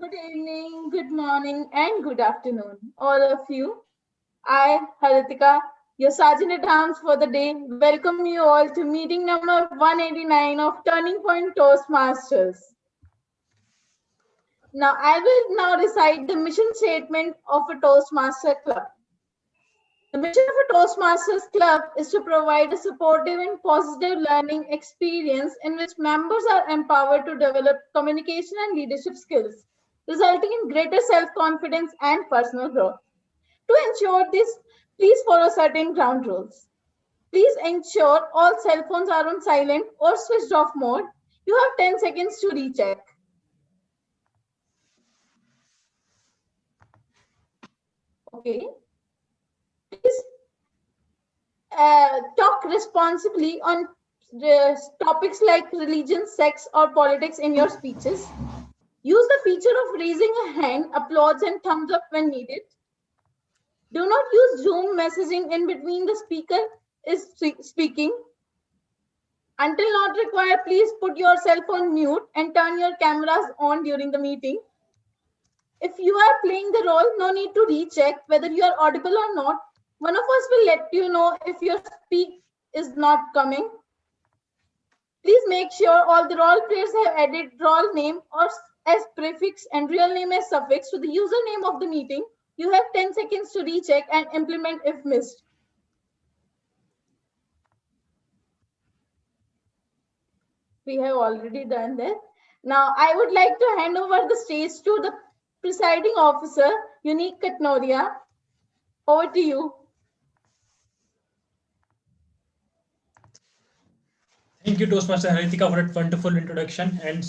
Good evening, good morning, and good afternoon, all of you. I, Haritika, your Sergeant at Arms for the day, welcome you all to meeting number 189 of Turning Point Toastmasters. Now, I will now recite the mission statement of a Toastmaster Club. The mission of a Toastmasters Club is to provide a supportive and positive learning experience in which members are empowered to develop communication and leadership skills, resulting in greater self-confidence and personal growth. To ensure this, please follow certain ground rules. Please ensure all cell phones are on silent or switched off mode. You have 10 seconds to recheck. Okay. Please talk responsibly on topics like religion, sex, or politics in your speeches. Use the feature of raising a hand, applause, and thumbs up when needed. Do not use Zoom messaging in between the speaker is speaking. Until not required, please put yourself on mute and turn your cameras on during the meeting. If you are playing the role, no need to recheck whether you are audible or not. One of us will let you know if your speak is not coming. Please make sure all the role players have added role name or as prefix and real name as suffix to the username of the meeting. You have 10 seconds to recheck and implement if missed. We have already done that. Now, I would like to hand over the stage to the presiding officer, Unique Katnoria. Over to you. Thank you, Toastmaster Haritika, for that wonderful introduction and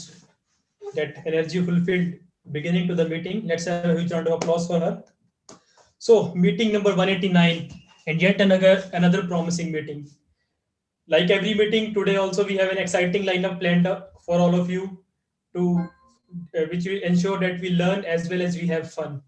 that energy-fulfilled beginning to the meeting. Let's have a huge round of applause for her. So, meeting number 189, and yet another promising meeting. Like every meeting, today also we have an exciting lineup planned up for all of you to which will ensure that we learn as well as we have fun.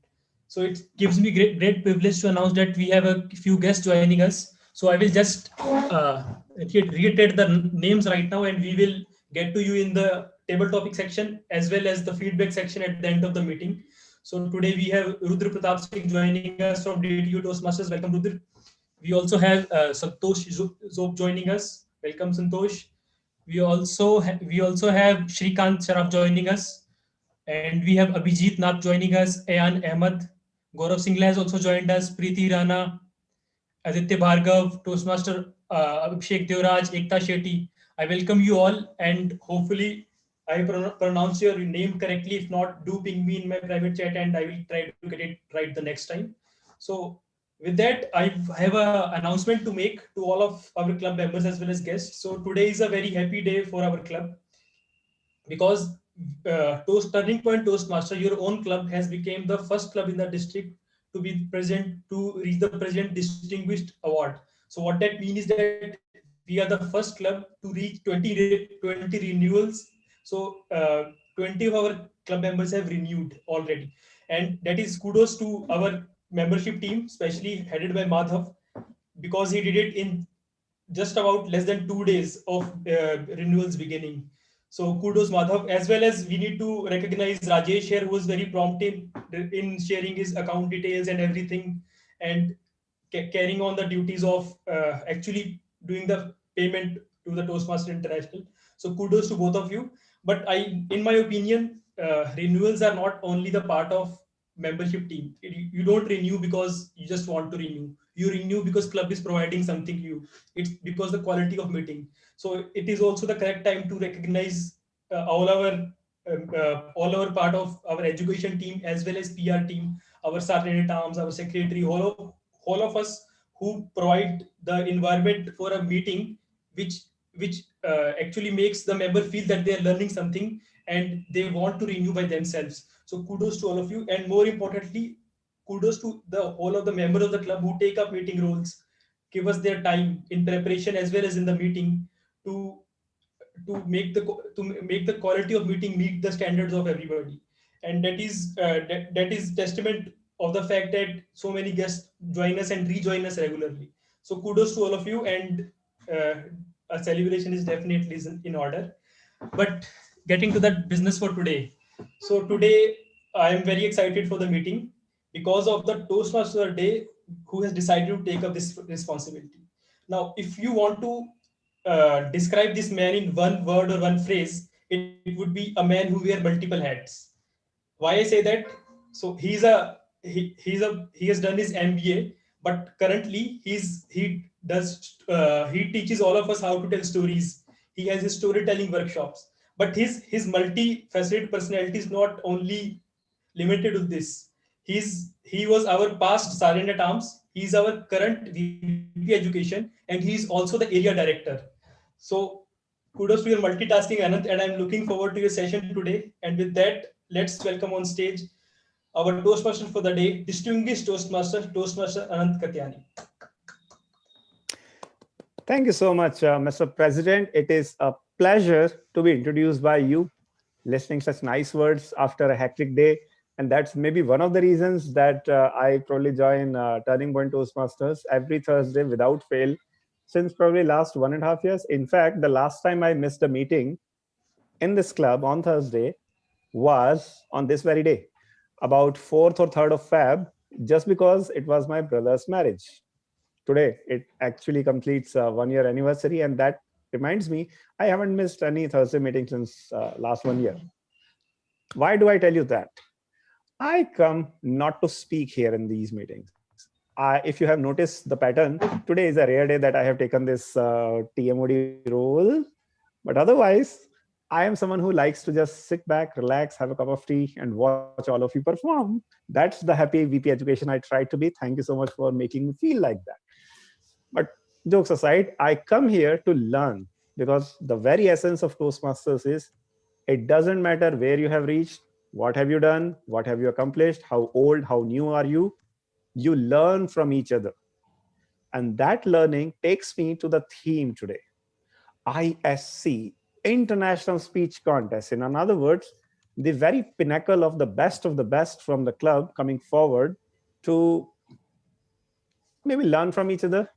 So it gives me great privilege to announce that we have a few guests joining us. So I will just reiterate the names right now, and we will get to you in the table topic section as well as the feedback section at the end of the meeting. So today we have Rudra Pratap Singh joining us from DTU Toastmasters. Welcome, Rudra. We also have Santosh Zob joining us. Welcome, Santosh. We also have Shrikant Sharaf joining us, and we have Abhijit Nath joining us, Ayan Ahmed, Gaurav Singla has also joined us, Preeti Rana, Aditya Bhargav, Toastmaster Abhishek Devraj, Ekta Shetty. I welcome you all, and hopefully I pronounce your name correctly. If not, do ping me in my private chat, and I will try to get it right the next time. So with that, I have an announcement to make to all of our club members as well as guests. So today is a very happy day for our club because Turning Point Toastmaster, your own club, has become the first club in the district to be present to reach the President Distinguished Award. So what that means is that we are the first club to reach 20 renewals. So 20 of our club members have renewed already, and that is kudos to our membership team, especially headed by Madhav, because he did it in just about less than 2 days of renewals beginning. So kudos Madhav, as well as we need to recognize Rajesh here, who was very prompt in sharing his account details and everything, and carrying on the duties of actually doing the payment to the Toastmaster International. So kudos to both of you. But in my opinion, renewals are not only the part of membership team. You don't renew because you just want to renew. You renew because club is providing something new. It's because the quality of meeting. So it is also the correct time to recognize all our part of our education team as well as PR team, our sergeant at arms, our secretary, all of us who provide the environment for a meeting, which actually makes the member feel that they are learning something and they want to renew by themselves. So kudos to all of you, and more importantly, kudos to the all of the members of the club who take up meeting roles, give us their time in preparation as well as in the meeting to make the quality of meeting meet the standards of everybody. And that is testament of the fact that so many guests join us and rejoin us regularly. So kudos to all of you, and uh, a celebration is definitely in order. But getting to that business for today. So today I am very excited for the meeting because of the Toastmaster Day who has decided to take up this responsibility. Now, if you want to describe this man in one word or one phrase, it would be a man who wears multiple hats. Why I say that? So he has done his MBA, but currently he teaches all of us how to tell stories. He has his storytelling workshops, but his multifaceted personality is not only limited to this. He was our past sergeant at arms. He's our current VP education, and he's also the area director. So kudos to your multitasking, Anand, and I'm looking forward to your session today. And with that, let's welcome on stage our Toastmaster for the day, distinguished Toastmaster Anand Katyani. Thank you so much, Mr. President. It is a pleasure to be introduced by you, listening such nice words after a hectic day. And that's maybe one of the reasons that I probably join Turning Point Toastmasters every Thursday without fail since probably last 1.5 years. In fact, the last time I missed a meeting in this club on Thursday was on this very day, about 4th or 3rd of Feb, just because it was my brother's marriage. Today, it actually completes a 1 year anniversary. And that reminds me, I haven't missed any Thursday meeting since last 1 year. Why do I tell you that? I come not to speak here in these meetings. If you have noticed the pattern, today is a rare day that I have taken this TMOD role. But otherwise, I am someone who likes to just sit back, relax, have a cup of tea, and watch all of you perform. That's the happy VP education I try to be. Thank you so much for making me feel like that. But jokes aside, I come here to learn because the very essence of Toastmasters is it doesn't matter where you have reached, what have you done, what have you accomplished, how old, how new are you. You learn from each other. And that learning takes me to the theme today, ISC, International Speech Contest. In other words, the very pinnacle of the best from the club coming forward to maybe learn from each other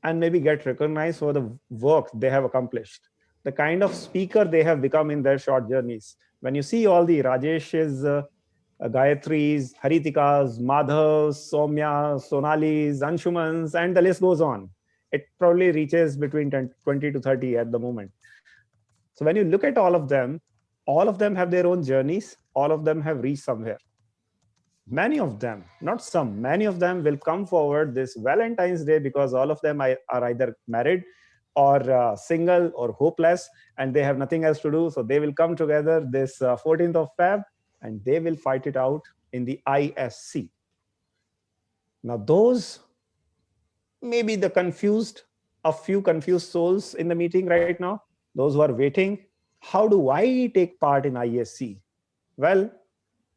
and maybe get recognized for the work they have accomplished, the kind of speaker they have become in their short journeys. When you see all the Rajesh's, Gayatri's, Haritikas, Madhavs, Soumya's, Sonali's, Anshumans, and the list goes on. It probably reaches between 20 to 30 at the moment. So when you look at all of them have their own journeys. All of them have reached somewhere. Many of them, not some, many of them will come forward this Valentine's Day because all of them are either married or single or hopeless, and they have nothing else to do. So they will come together this 14th of Feb, and they will fight it out in the ISC. Now, those may be a few confused souls in the meeting right now, those who are waiting. How do I take part in ISC? Well,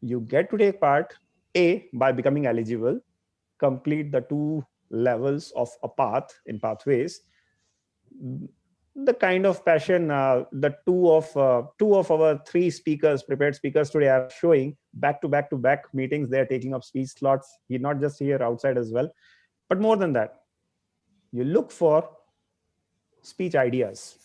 you get to take part, A, by becoming eligible, complete the 2 levels of a path in pathways. The kind of passion the two of our 3 speakers, prepared speakers today are showing back to back meetings. They are taking up speech slots, not just here, outside as well. But more than that, you look for speech ideas.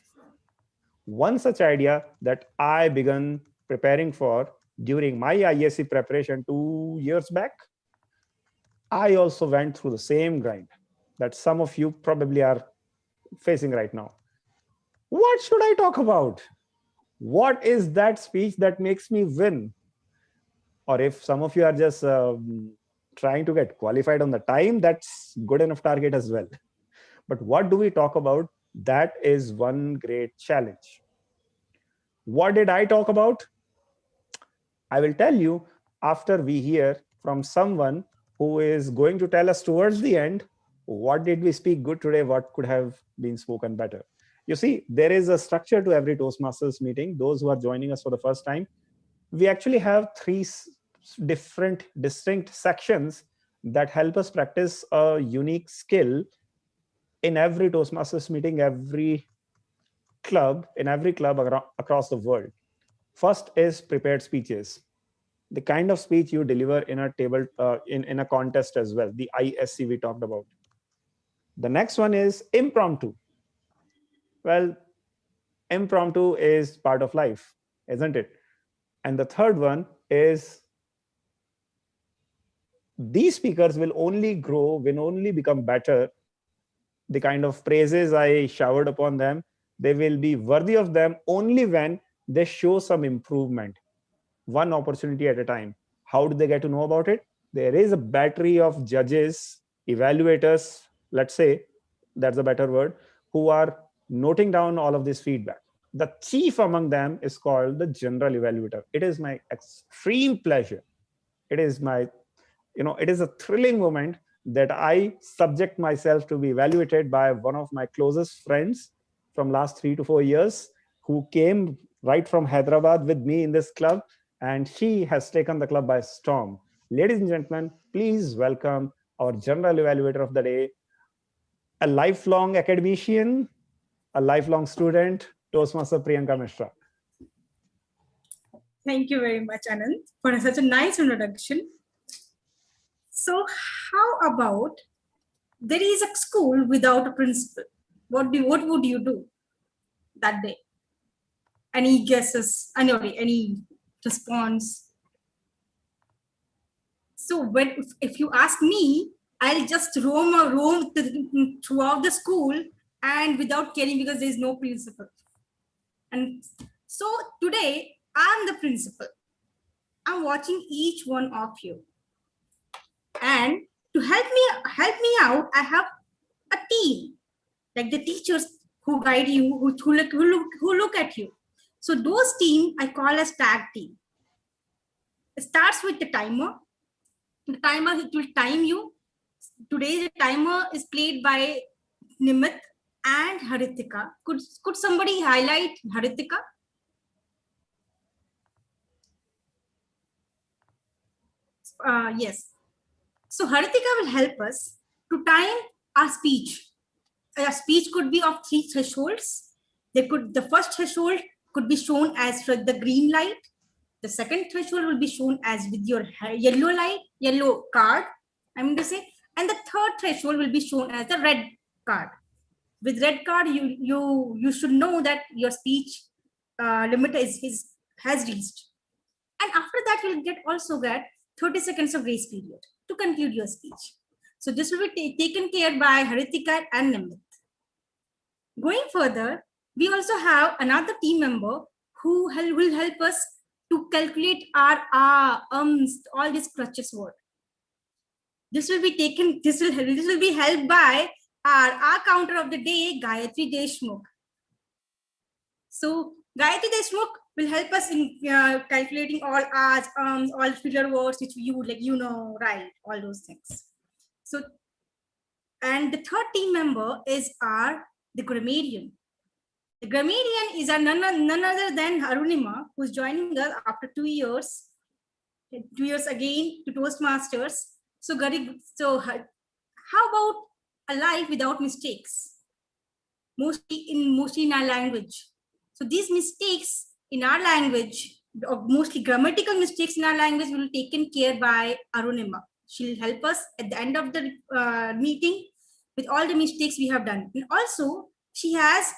One such idea that I began preparing for during my ISC preparation 2 years back, I also went through the same grind that some of you probably are facing right now. What should I talk about? What is that speech that makes me win? Or if some of you are just trying to get qualified on the time, that's good enough target as well. But what do we talk about? That is one great challenge. What did I talk about? I will tell you after we hear from someone who is going to tell us towards the end, what did we speak good today? What could have been spoken better? You see, there is a structure to every Toastmasters meeting. Those who are joining us for the first time, we actually have 3 different distinct sections that help us practice a unique skill in every Toastmasters meeting, in every club across the world. First is prepared speeches, the kind of speech you deliver in a table, in a contest as well, the ISC we talked about. The next one is impromptu. Well, impromptu is part of life, isn't it? And the third one is these speakers will only grow, will only become better. The kind of praises I showered upon them, they will be worthy of them only when they show some improvement, one opportunity at a time. How do they get to know about it? There is a battery of judges, evaluators, let's say, that's a better word, who are noting down all of this feedback. The chief among them is called the general evaluator. It is my extreme pleasure. It is my, it is a thrilling moment that I subject myself to be evaluated by one of my closest friends from last 3 to 4 years, who came right from Hyderabad with me in this club, and she has taken the club by storm. Ladies and gentlemen, please welcome our general evaluator of the day, a lifelong academician, a lifelong student, Toastmaster Priyanka Mishra. Thank you very much, Anand, for such a nice introduction. So how about there is a school without a principal? What would you do that day? Any guesses? Any response? So if you ask me, I'll just roam throughout the school and without caring, because there is no principal. And so today I'm the principal. I'm watching each one of you. And to help me out, I have a team, like the teachers who guide you, who look at you. So those team I call as tag team. It starts with the timer. The timer, it will time you. Today the timer is played by Nimit and Haritika. Could somebody highlight Haritika? Yes. So Haritika will help us to time our speech. A speech could be of 3 thresholds. The first threshold could be shown as for the green light. The second threshold will be shown as with your yellow card, I mean to say, and the third threshold will be shown as the red card. With red card, you should know that your speech limit has reached. And after that, you'll also get 30 seconds of grace period to conclude your speech. So this will be taken care by Haritika and Nimit. Going further, we also have another team member who will help us to calculate our all these crutches word. This will be helped by our counter of the day, Gayatri Deshmukh. So Gayatri Deshmukh will help us in calculating all R's, all filler words which you would right, all those things. So, and the third team member is the grammarian. The grammarian is none other than Arunima, who's joining us after 2 years. 2 years again to Toastmasters. So how about a life without mistakes? Mostly in our language. So these mistakes in our language, or mostly grammatical mistakes in our language, will be taken care by Arunima. She'll help us at the end of the meeting with all the mistakes we have done. And also, she has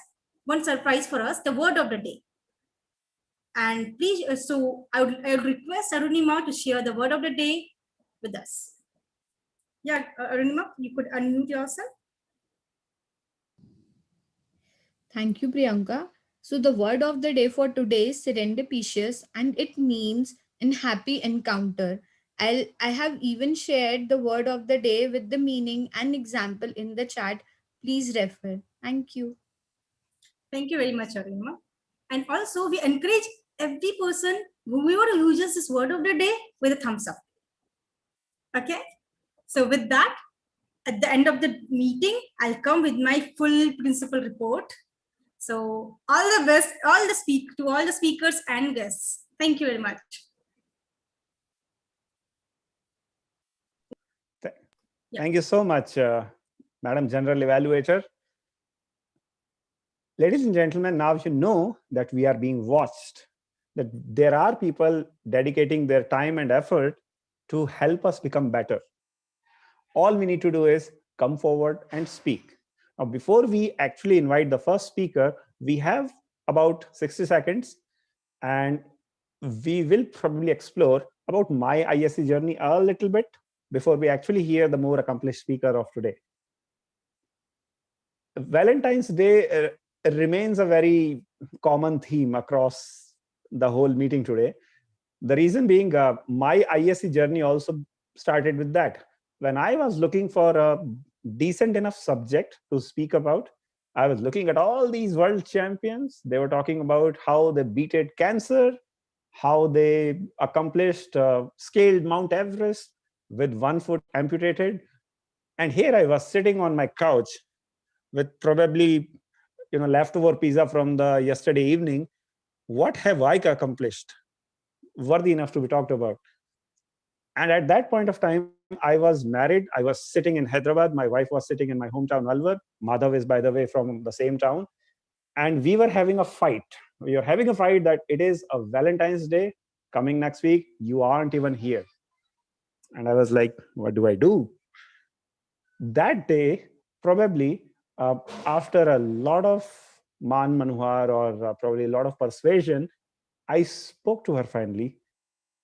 one surprise for us, the word of the day. And please, so I would request Arunima to share the word of the day with us. Yeah, Arunima, you could unmute yourself. Thank you, Priyanka. So the word of the day for today is serendipitous, and it means in happy encounter. I have even shared the word of the day with the meaning and example in the chat. Please refer. Thank you. Thank you very much, Arunima. And also we encourage every person, whoever uses this word of the day, with a thumbs up. Okay. So with that, at the end of the meeting, I'll come with my full principal report. So all the best, to all the speakers and guests. Thank you very much. Thank you so much, Madam General Evaluator. Ladies and gentlemen, now you know that we are being watched, that there are people dedicating their time and effort to help us become better. All we need to do is come forward and speak. Now, before we actually invite the first speaker, we have about 60 seconds, and we will probably explore about my ISC journey a little bit, before we actually hear the more accomplished speaker of today. Valentine's Day remains a very common theme across the whole meeting today. The reason being, my ISC journey also started with that. When I was looking for a decent enough subject to speak about, I was looking at all these world champions. They were talking about how they beated cancer, how they accomplished scaled Mount Everest with one foot amputated. And here I was sitting on my couch with probably leftover pizza from the yesterday evening. What have I accomplished worthy enough to be talked about? And at that point of time, I was married. I was sitting in Hyderabad. My wife was sitting in my hometown, Alwar. Madhav is, by the way, from the same town. And we were having a fight. We were having a fight that it is a Valentine's Day coming next week. You aren't even here. And I was like, what do I do? That day, probably after a lot of man manuhar or probably a lot of persuasion, I spoke to her finally.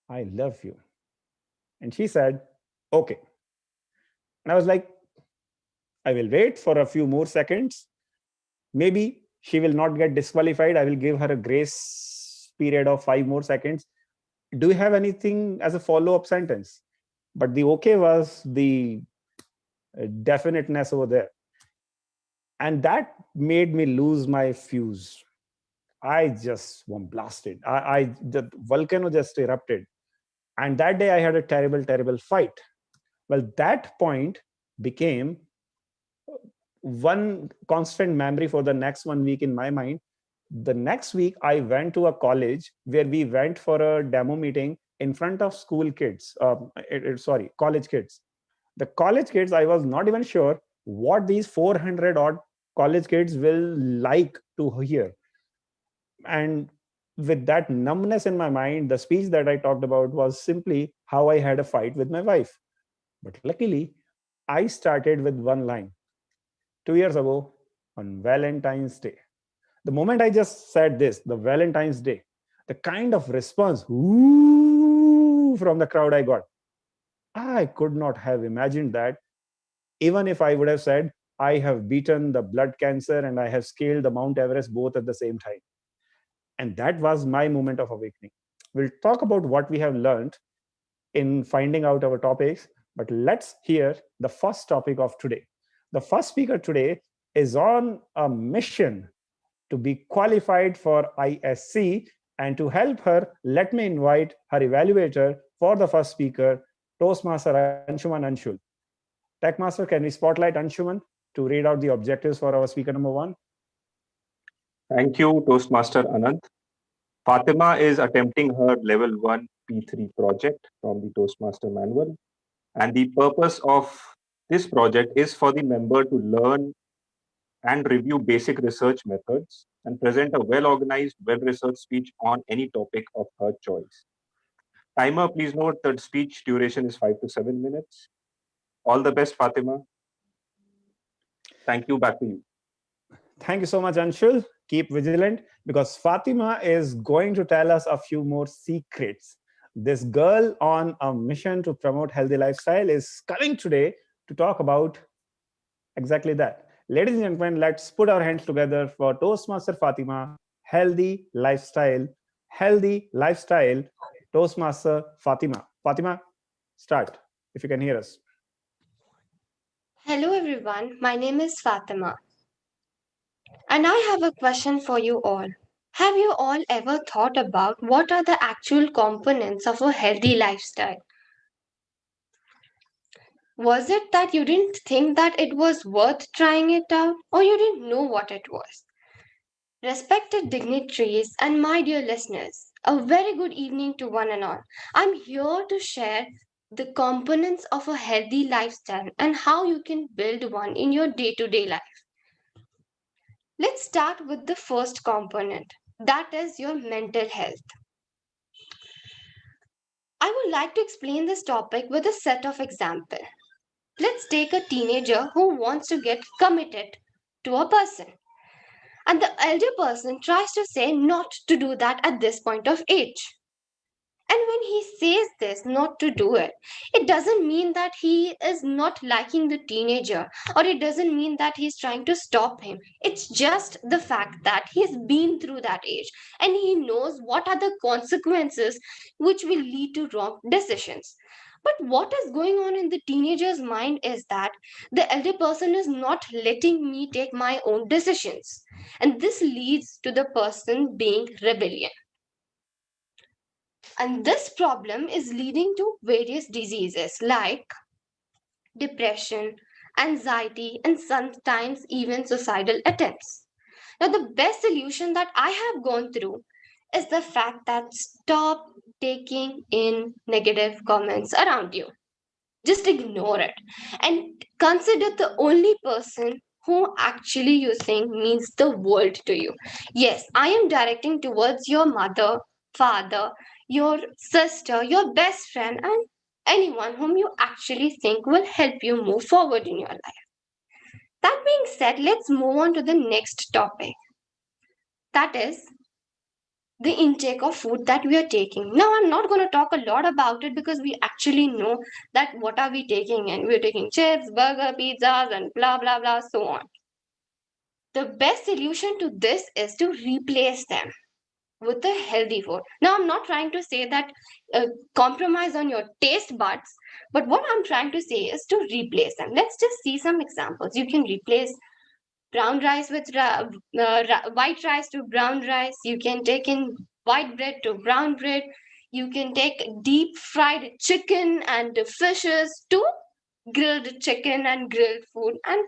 I love you. And she said, okay. And I was like, I will wait for a few more seconds. Maybe she will not get disqualified. I will give her a grace period of 5 more seconds. Do you have anything as a follow-up sentence? But the okay was the definiteness over there. And that made me lose my fuse. I just blasted. The volcano just erupted. And that day I had a terrible, terrible fight. Well, that point became one constant memory for the next 1 week in my mind. The next week, I went to a college where we went for a demo meeting in front of school kids, college kids. The college kids, I was not even sure what these 400 odd college kids will like to hear. And with that numbness in my mind, the speech that I talked about was simply how I had a fight with my wife. But luckily, I started with one line. 2 years ago, on Valentine's Day. The moment I just said this, the Valentine's Day, the kind of response ooh, from the crowd I got, I could not have imagined that, even if I would have said, I have beaten the blood cancer and I have scaled the Mount Everest both at the same time. And that was my moment of awakening. We'll talk about what we have learned in finding out our topics, but let's hear the first topic of today. The first speaker today is on a mission to be qualified for ISC, and to help her, let me invite her evaluator for the first speaker, Toastmaster Anshuman Anshul. Techmaster, can we spotlight Anshuman to read out the objectives for our speaker number 1? Thank you, Toastmaster Anand. Fatima is attempting her level 1 P3 project from the Toastmaster manual. And the purpose of this project is for the member to learn and review basic research methods and present a well-organized, well-researched speech on any topic of her choice. Timer, please note that speech duration is 5 to 7 minutes. All the best, Fatima. Thank you. Back to you. Thank you so much, Anshul. Keep vigilant, because Fatima is going to tell us a few more secrets. This girl on a mission to promote healthy lifestyle is coming today to talk about exactly that. Ladies and gentlemen, let's put our hands together for Toastmaster Fatima, healthy lifestyle, Toastmaster Fatima. Fatima, start, if you can hear us. Hello everyone, my name is Fatima. And I have a question for you all. Have you all ever thought about what are the actual components of a healthy lifestyle? Was it that you didn't think that it was worth trying it out, or you didn't know what it was? Respected dignitaries and my dear listeners, a very good evening to one and all. I'm here to share the components of a healthy lifestyle and how you can build one in your day-to-day life. Let's start with the first component, that is your mental health. I would like to explain this topic with a set of examples. Let's take a teenager who wants to get committed to a person, and the elder person tries to say not to do that at this point of age. And when he says this not to do it, it doesn't mean that he is not liking the teenager, or it doesn't mean that he's trying to stop him. It's just the fact that he's been through that age and he knows what are the consequences which will lead to wrong decisions. But what is going on in the teenager's mind is that the elder person is not letting me take my own decisions. And this leads to the person being rebellion. And this problem is leading to various diseases like depression, anxiety, and sometimes even suicidal attempts. Now, the best solution that I have gone through is the fact that stop taking in negative comments around you. Just ignore it and consider the only person who actually you think means the world to you. Yes, I am directing towards your mother, father, your sister, your best friend, and anyone whom you actually think will help you move forward in your life. That being said, let's move on to the next topic. That is the intake of food that we are taking. Now, I'm not going to talk a lot about it because we actually know that what are we taking, and we're taking chips, burger, pizzas, and blah blah blah, so on. The best solution to this is to replace them with a healthy food. Now, I'm not trying to say that compromise on your taste buds, but what I'm trying to say is to replace them. Let's just see some examples. You can replace brown rice with white rice to brown rice. You can take in white bread to brown bread. You can take deep fried chicken and fishes to grilled chicken and grilled food. And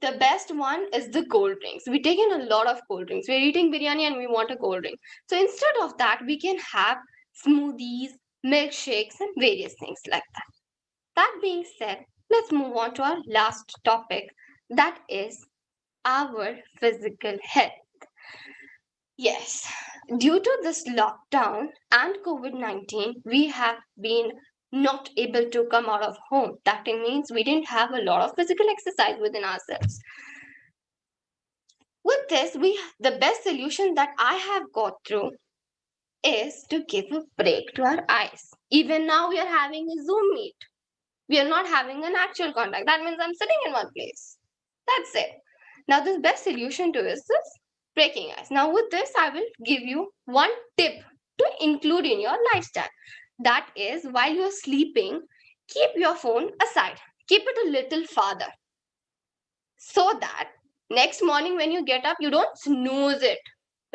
the best one is the cold drinks. We take in a lot of cold drinks. We're eating biryani and we want a cold drink. So instead of that, we can have smoothies, milkshakes, and various things like that. That being said, let's move on to our last topic, that is our physical health. Yes, due to this lockdown and COVID-19, we have been not able to come out of home. That means we didn't have a lot of physical exercise within ourselves. With this, the best solution that I have got through is to give a break to our eyes. Even now, we are having a Zoom meet. We are not having an actual contact. That means I'm sitting in one place. That's it. Now, the best solution to this is breaking ice. Now, with this, I will give you one tip to include in your lifestyle. That is, while you're sleeping, keep your phone aside. Keep it a little farther. So that next morning when you get up, you don't snooze it.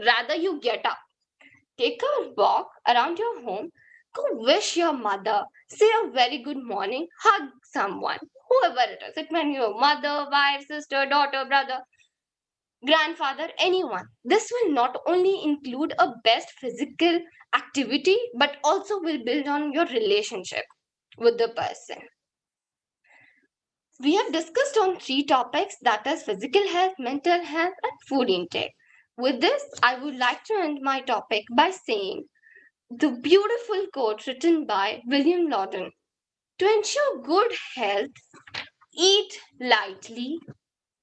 Rather, you get up. Take a walk around your home. Go wish your mother. Say a very good morning. Hug someone. Whoever it is. It may be your mother, wife, sister, daughter, brother, grandfather, anyone. This will not only include a best physical activity, but also will build on your relationship with the person. We have discussed on 3 topics, that is physical health, mental health, and food intake. With this, I would like to end my topic by saying the beautiful quote written by William Lawton: to ensure good health, eat lightly,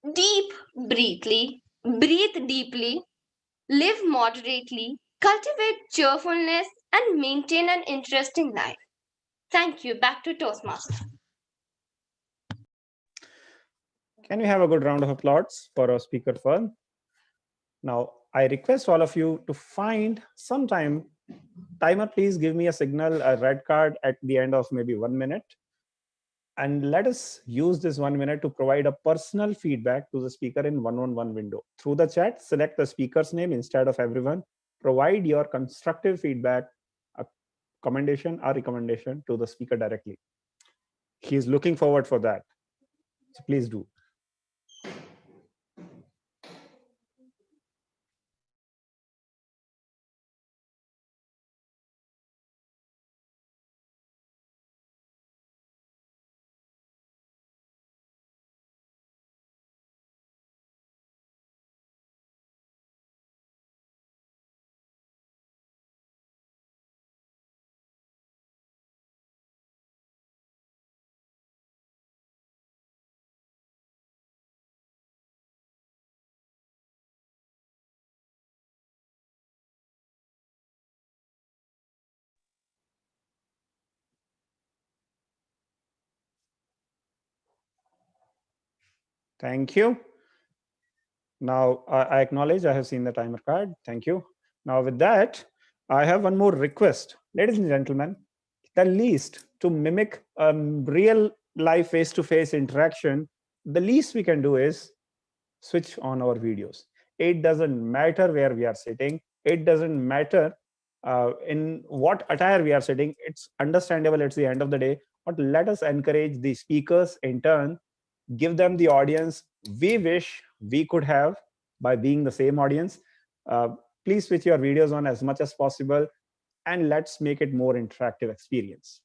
breathe deeply, live moderately, cultivate cheerfulness, and maintain an interesting life. Thank you. Back to Toastmaster. Can we have a good round of applause for our speaker Fern? Now, I request all of you to find some time. Timer, please give me a signal, a red card at the end of maybe 1 minute. And let us use this 1 minute to provide a personal feedback to the speaker in one-on-one window. Through the chat, select the speaker's name instead of everyone. Provide your constructive feedback, a commendation or recommendation to the speaker directly. He is looking forward for that. So please do. Thank you. Now, I acknowledge I have seen the timer card. Thank you. Now, with that, I have one more request. Ladies and gentlemen, the least to mimic real life face-to-face interaction, the least we can do is switch on our videos. It doesn't matter where we are sitting. It doesn't matter in what attire we are sitting. It's understandable. It's the end of the day. But let us encourage the speakers in turn, give them the audience we wish we could have by being the same audience. Uh, Please switch your videos on as much as possible, and let's make it more interactive experience.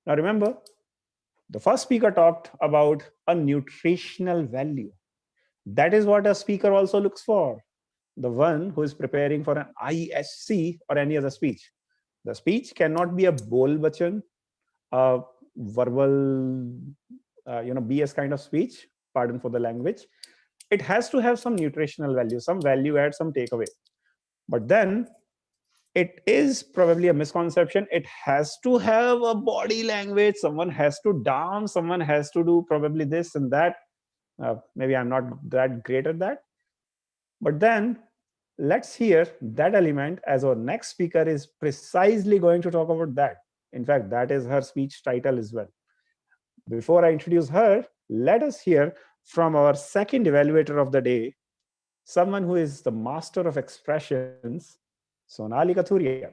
Now remember, the first speaker talked about a nutritional value. That is what a speaker also looks for, the one who is preparing for an ISC or any other speech. The speech cannot be a bol bachan, a verbal, BS kind of speech, pardon for the language. It has to have some nutritional value, some value add, some takeaway. But then it is probably a misconception. It has to have a body language. Someone has to dance. Someone has to do probably this and that. Maybe I'm not that great at that. But then let's hear that element, as our next speaker is precisely going to talk about that. In fact, that is her speech title as well. Before I introduce her, let us hear from our second evaluator of the day, someone who is the master of expressions, Sonali Kathuria.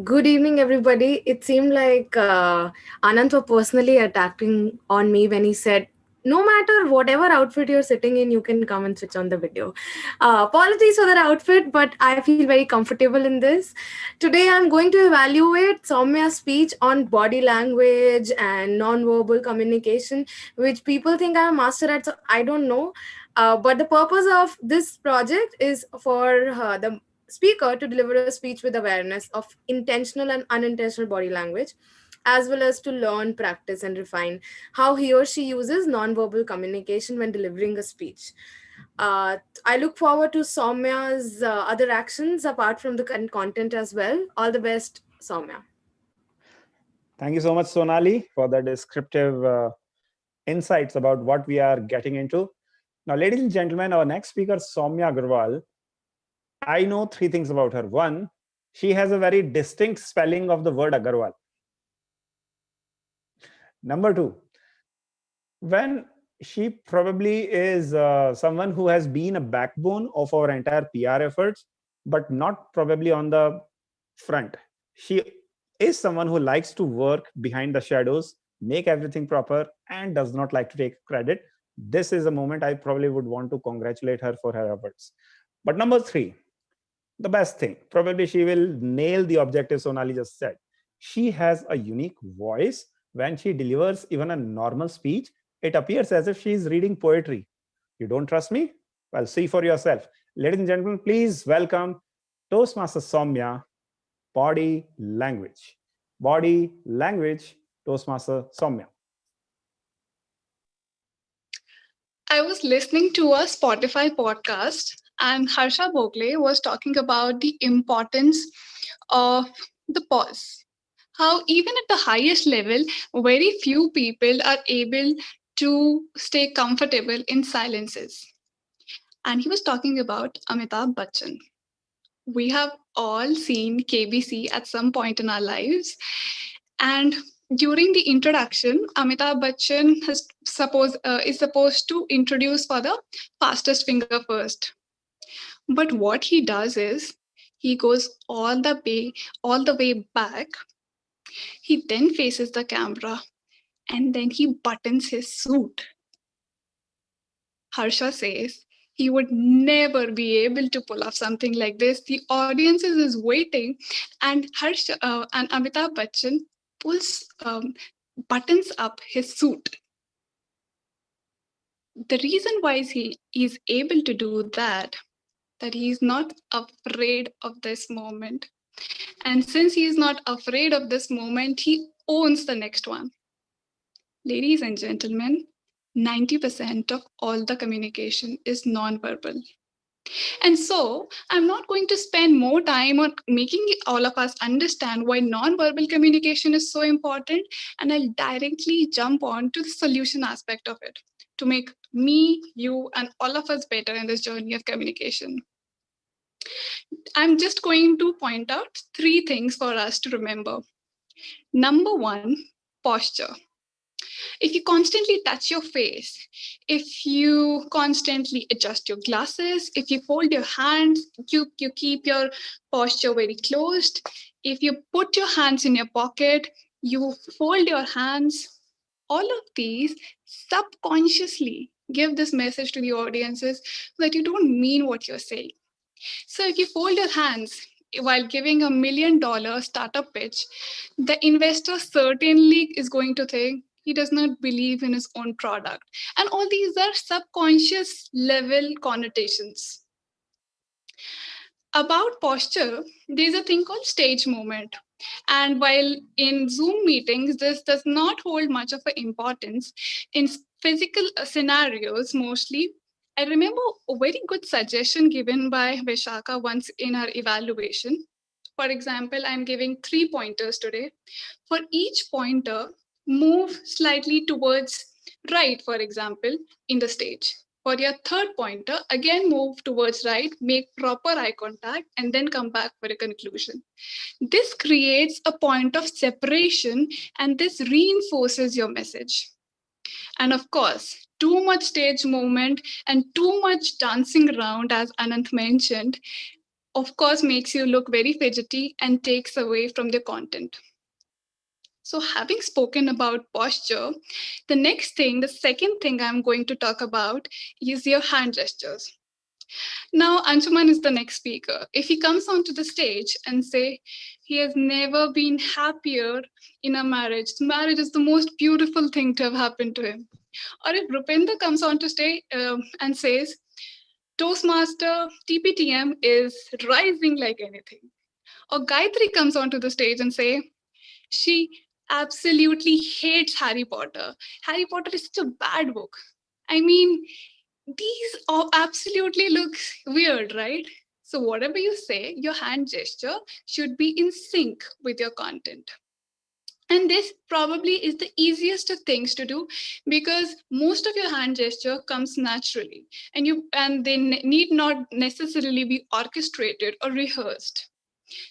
Good evening, everybody. It seemed like Anant was personally attacking on me when he said, no matter whatever outfit you're sitting in, you can come and switch on the video. Apologies for that outfit, but I feel very comfortable in this. Today, I'm going to evaluate Soumya's speech on body language and non-verbal communication, which people think I'm a master at, so I don't know. But the purpose of this project is for the speaker to deliver a speech with awareness of intentional and unintentional body language, as well as to learn, practice, and refine how he or she uses nonverbal communication when delivering a speech. I look forward to Soumya's other actions apart from the content as well. All the best, Soumya. Thank you so much, Sonali, for the descriptive insights about what we are getting into. Now, ladies and gentlemen, our next speaker, Soumya Agarwal, I know three things about her. One, she has a very distinct spelling of the word Agarwal. Number two, when she probably is someone who has been a backbone of our entire PR efforts, but not probably on the front. She is someone who likes to work behind the shadows, make everything proper, and does not like to take credit. This is a moment I probably would want to congratulate her for her efforts. But number three, the best thing, probably she will nail the objective Sonali just said. She has a unique voice. When she delivers even a normal speech, it appears as if she is reading poetry. You don't trust me? Well, see for yourself. Ladies and gentlemen, please welcome Toastmaster Soumya, body language. Body language, Toastmaster Soumya. I was listening to a Spotify podcast, and Harsha Bogle was talking about the importance of the pause. How, even at the highest level, very few people are able to stay comfortable in silences. And he was talking about Amitabh Bachchan. We have all seen KBC at some point in our lives. And during the introduction, Amitabh Bachchan is supposed to introduce for the fastest finger first. But what he does is he goes all the way back. He then faces the camera and then he buttons his suit. Harsha says he would never be able to pull off something like this. The audience is waiting, and Harsha and Amitabh Bachchan buttons up his suit. The reason why he is able to do that he's not afraid of this moment. And since he is not afraid of this moment, he owns the next one. Ladies and gentlemen, 90% of all the communication is non-verbal. And so I'm not going to spend more time on making all of us understand why non-verbal communication is so important. And I'll directly jump on to the solution aspect of it to make me, you, and all of us better in this journey of communication. I'm just going to point out 3 things for us to remember. Number 1, posture. If you constantly touch your face, if you constantly adjust your glasses, if you fold your hands, you keep your posture very closed, if you put your hands in your pocket, you fold your hands, all of these subconsciously give this message to the audiences that you don't mean what you're saying. So if you fold your hands while giving $1 million startup pitch, the investor certainly is going to think he does not believe in his own product. And all these are subconscious level connotations. About posture, there's a thing called stage movement. And while in Zoom meetings, this does not hold much of an importance, in physical scenarios mostly, I remember a very good suggestion given by Vishaka once in her evaluation. For example, I'm giving 3 pointers today. For each pointer, move slightly towards right, for example, in the stage. For your third pointer, again move towards right, make proper eye contact, and then come back for a conclusion. This creates a point of separation and this reinforces your message. And of course, too much stage movement and too much dancing around, as Anant mentioned, of course, makes you look very fidgety and takes away from the content. So, having spoken about posture, the second thing I'm going to talk about is your hand gestures. Now, Anshuman is the next speaker. If he comes onto the stage and say he has never been happier in a marriage is the most beautiful thing to have happened to him. Or if Rupinder comes onto stage and says, Toastmaster TPTM is rising like anything. Or Gayatri comes onto the stage and say, she absolutely hates Harry Potter. Harry Potter is such a bad book. I mean, these all absolutely look weird, right? So whatever you say, your hand gesture should be in sync with your content. And this probably is the easiest of things to do because most of your hand gesture comes naturally and they need not necessarily be orchestrated or rehearsed.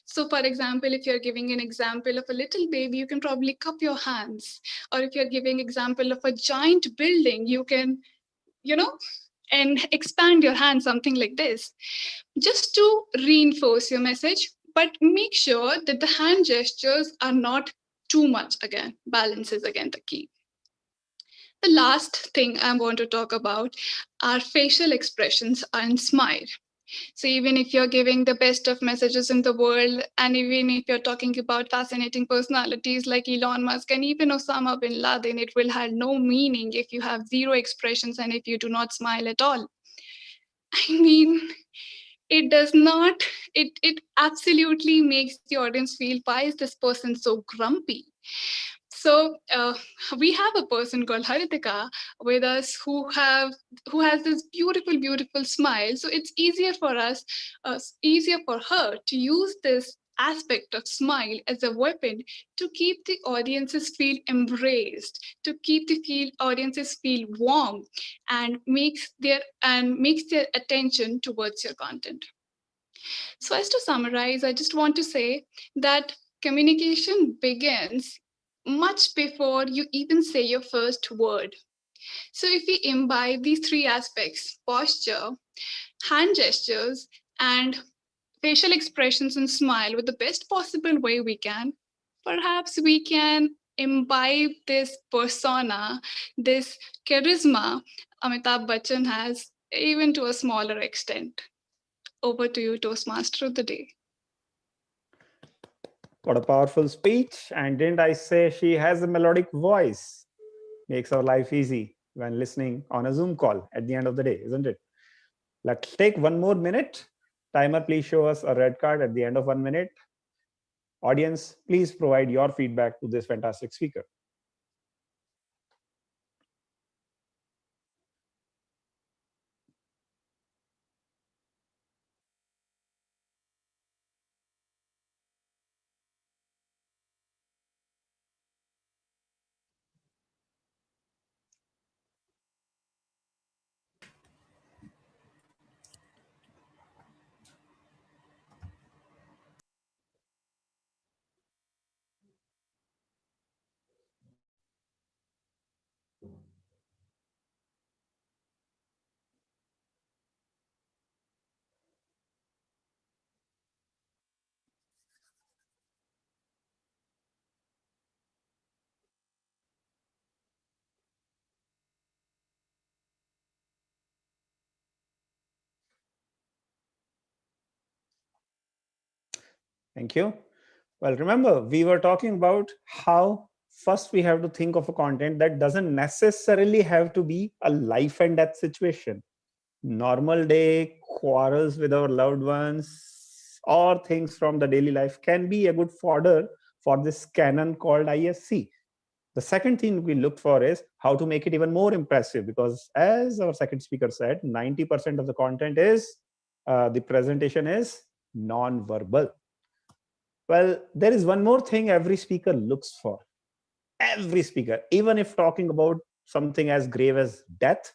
So, for example, if you're giving an example of a little baby, you can probably cup your hands. Or if you're giving example of a giant building, you can, you know, and expand your hand, something like this, just to reinforce your message. But make sure that the hand gestures are not too much. Again, balance is again the key. The last thing I want to talk about are facial expressions and smile. So even if you're giving the best of messages in the world, and even if you're talking about fascinating personalities like Elon Musk and even Osama bin Laden, it will have no meaning if you have zero expressions and if you do not smile at all. I mean, it does not, it absolutely makes the audience feel, why is this person so grumpy? So we have a person called Haritika with us who has this beautiful smile. So it's easier for her to use this aspect of smile as a weapon to keep the audiences feel embraced, to keep the audiences feel warm, and makes their attention towards your content. So as to summarize, I just want to say that communication begins much before you even say your first word. So if we imbibe these 3 aspects, posture, hand gestures, and facial expressions and smile with the best possible way we can, perhaps we can imbibe this persona, this charisma Amitabh Bachchan has, even to a smaller extent. Over to you, Toastmaster of the day. What a powerful speech. And didn't I say she has a melodic voice? Makes our life easy when listening on a Zoom call at the end of the day, isn't it? Let's take 1 more minute. Timer, please show us a red card at the end of 1 minute. Audience, please provide your feedback to this fantastic speaker. Thank you. Well, remember, we were talking about how first we have to think of a content that doesn't necessarily have to be a life and death situation. Normal day quarrels with our loved ones or things from the daily life can be a good fodder for this canon called ISC. The second thing we look for is how to make it even more impressive, because as our second speaker said, 90% of the content is the presentation is non-verbal. Well, there is one more thing every speaker looks for. Every speaker, even if talking about something as grave as death,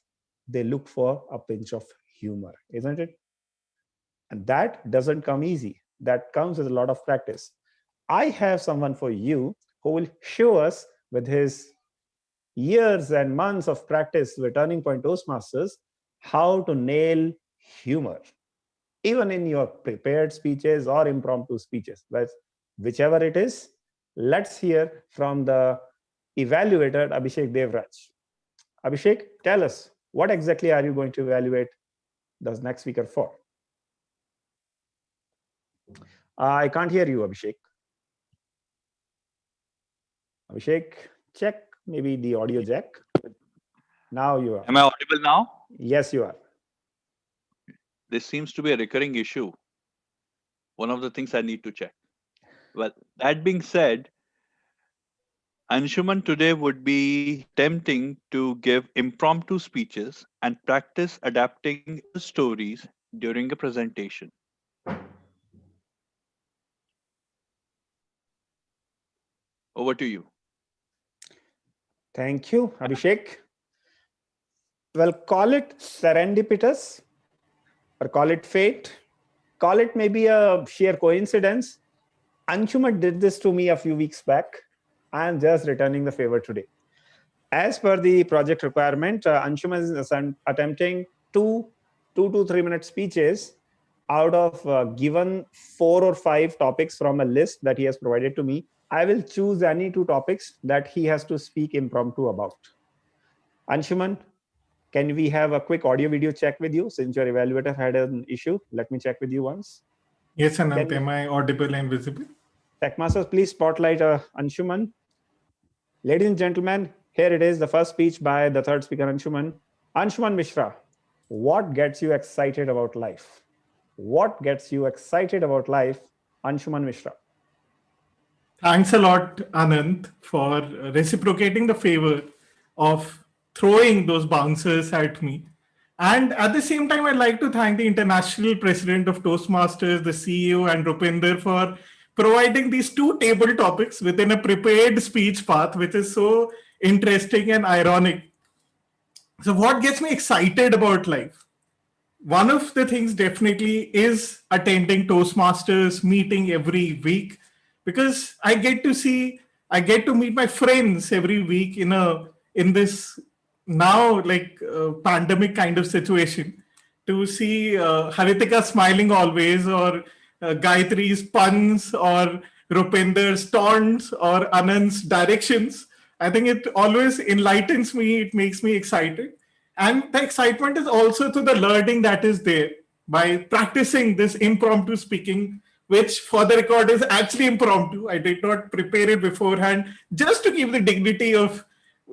they look for a pinch of humor, isn't it? And that doesn't come easy. That comes with a lot of practice. I have someone for you who will show us with his years and months of practice with Turning Point Toastmasters how to nail humor, even in your prepared speeches or impromptu speeches. But whichever it is, let's hear from the evaluator, Abhishek Devraj. Abhishek, tell us, what exactly are you going to evaluate the next speaker for? I can't hear you, Abhishek. Abhishek, check maybe the audio jack. Now you are. Am I audible now? Yes, you are. This seems to be a recurring issue. One of the things I need to check. Well, that being said, Anshuman today would be attempting to give impromptu speeches and practice adapting stories during a presentation. Over to you. Thank you, Abhishek. Well, call it serendipitous or call it fate. Call it maybe a sheer coincidence. Anshuman did this to me a few weeks back. I am just returning the favor today. As per the project requirement, Anshuman is attempting two to 3 minute speeches out of given 4 or 5 topics from a list that he has provided to me. I will choose any 2 topics that he has to speak impromptu about. Anshuman, can we have a quick audio video check with you since your evaluator had an issue? Let me check with you once. Yes, Anant, am I audible and visible? Techmasters, please spotlight Anshuman. Ladies and gentlemen, here it is, the first speech by the third speaker, Anshuman. Anshuman Mishra, what gets you excited about life? What gets you excited about life, Anshuman Mishra? Thanks a lot, Anant, for reciprocating the favor of throwing those bouncers at me. And at the same time, I'd like to thank the international president of Toastmasters, the CEO, and Rupinder for providing these 2 table topics within a prepared speech path, which is so interesting and ironic. So what gets me excited about life? One of the things definitely is attending Toastmasters meeting every week, because I get to meet my friends every week in this now pandemic kind of situation, to see Haritika smiling always, or Gayatri's puns, or Rupinder's taunts, or Anand's directions. I think it always enlightens me. It makes me excited. And the excitement is also to the learning that is there by practicing this impromptu speaking, which for the record is actually impromptu. I did not prepare it beforehand, just to keep the dignity of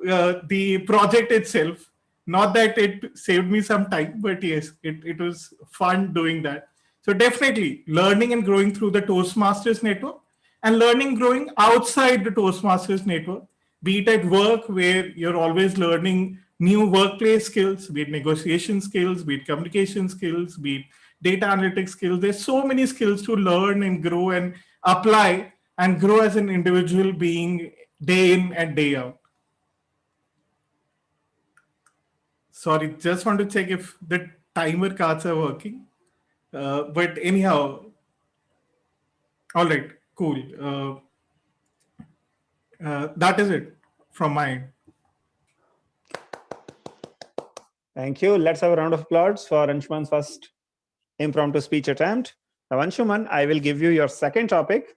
the project itself. Not that it saved me some time, but yes, it was fun doing that. So definitely learning and growing through the Toastmasters network, and learning growing outside the Toastmasters network, be it at work where you're always learning new workplace skills, be it negotiation skills, be it communication skills, be it data analytics skills. There's so many skills to learn and grow and apply and grow as an individual being day in and day out. Sorry, just want to check if the timer cards are working. But anyhow, all right, cool. That is it from my end. Thank you. Let's have a round of applause for Anshuman's first impromptu speech attempt. Now, Anshuman, I will give you your second topic.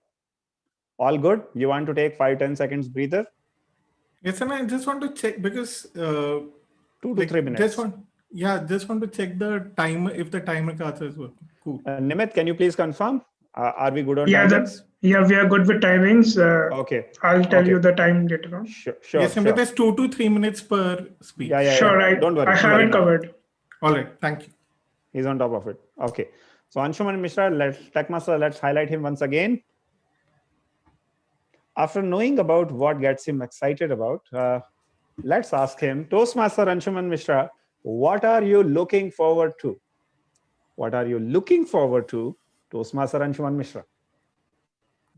All good? You want to take 5-10 seconds breather? Yes, and I just want to check because 2 to 3 minutes. Just want to check the timer, if the timer cards is working. Cool. Nimit, can you please confirm? Are we good on Yeah, timings? yeah, we are good with timings. Okay. I'll tell Okay. you the time later on. Sure. Yes, Nimit, there's 2 to 3 minutes per speech. Yeah. Sure, Don't worry. I have it covered. All right, thank you. He's on top of it. Okay. So Anshuman Mishra, let's highlight him once again. After knowing about what gets him excited about, let's ask him, Toastmaster Anshuman Mishra, what are you looking forward to? What are you looking forward to, Toastmaster Anshuman Mishra?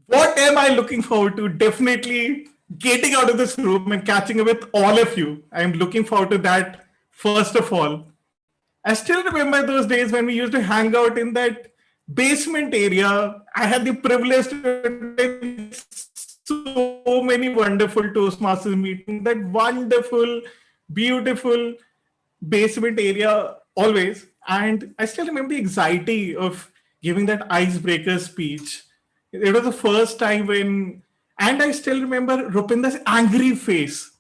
What am I looking forward to? Definitely getting out of this room and catching up with all of you. I'm looking forward to that first of all. I still remember those days when we used to hang out in that basement area. I had the privilege to attend so many wonderful Toastmasters meetings, that wonderful, beautiful basement area always. And I still remember the anxiety of giving that icebreaker speech. It was the first time when, and I still remember Rupinder's angry face.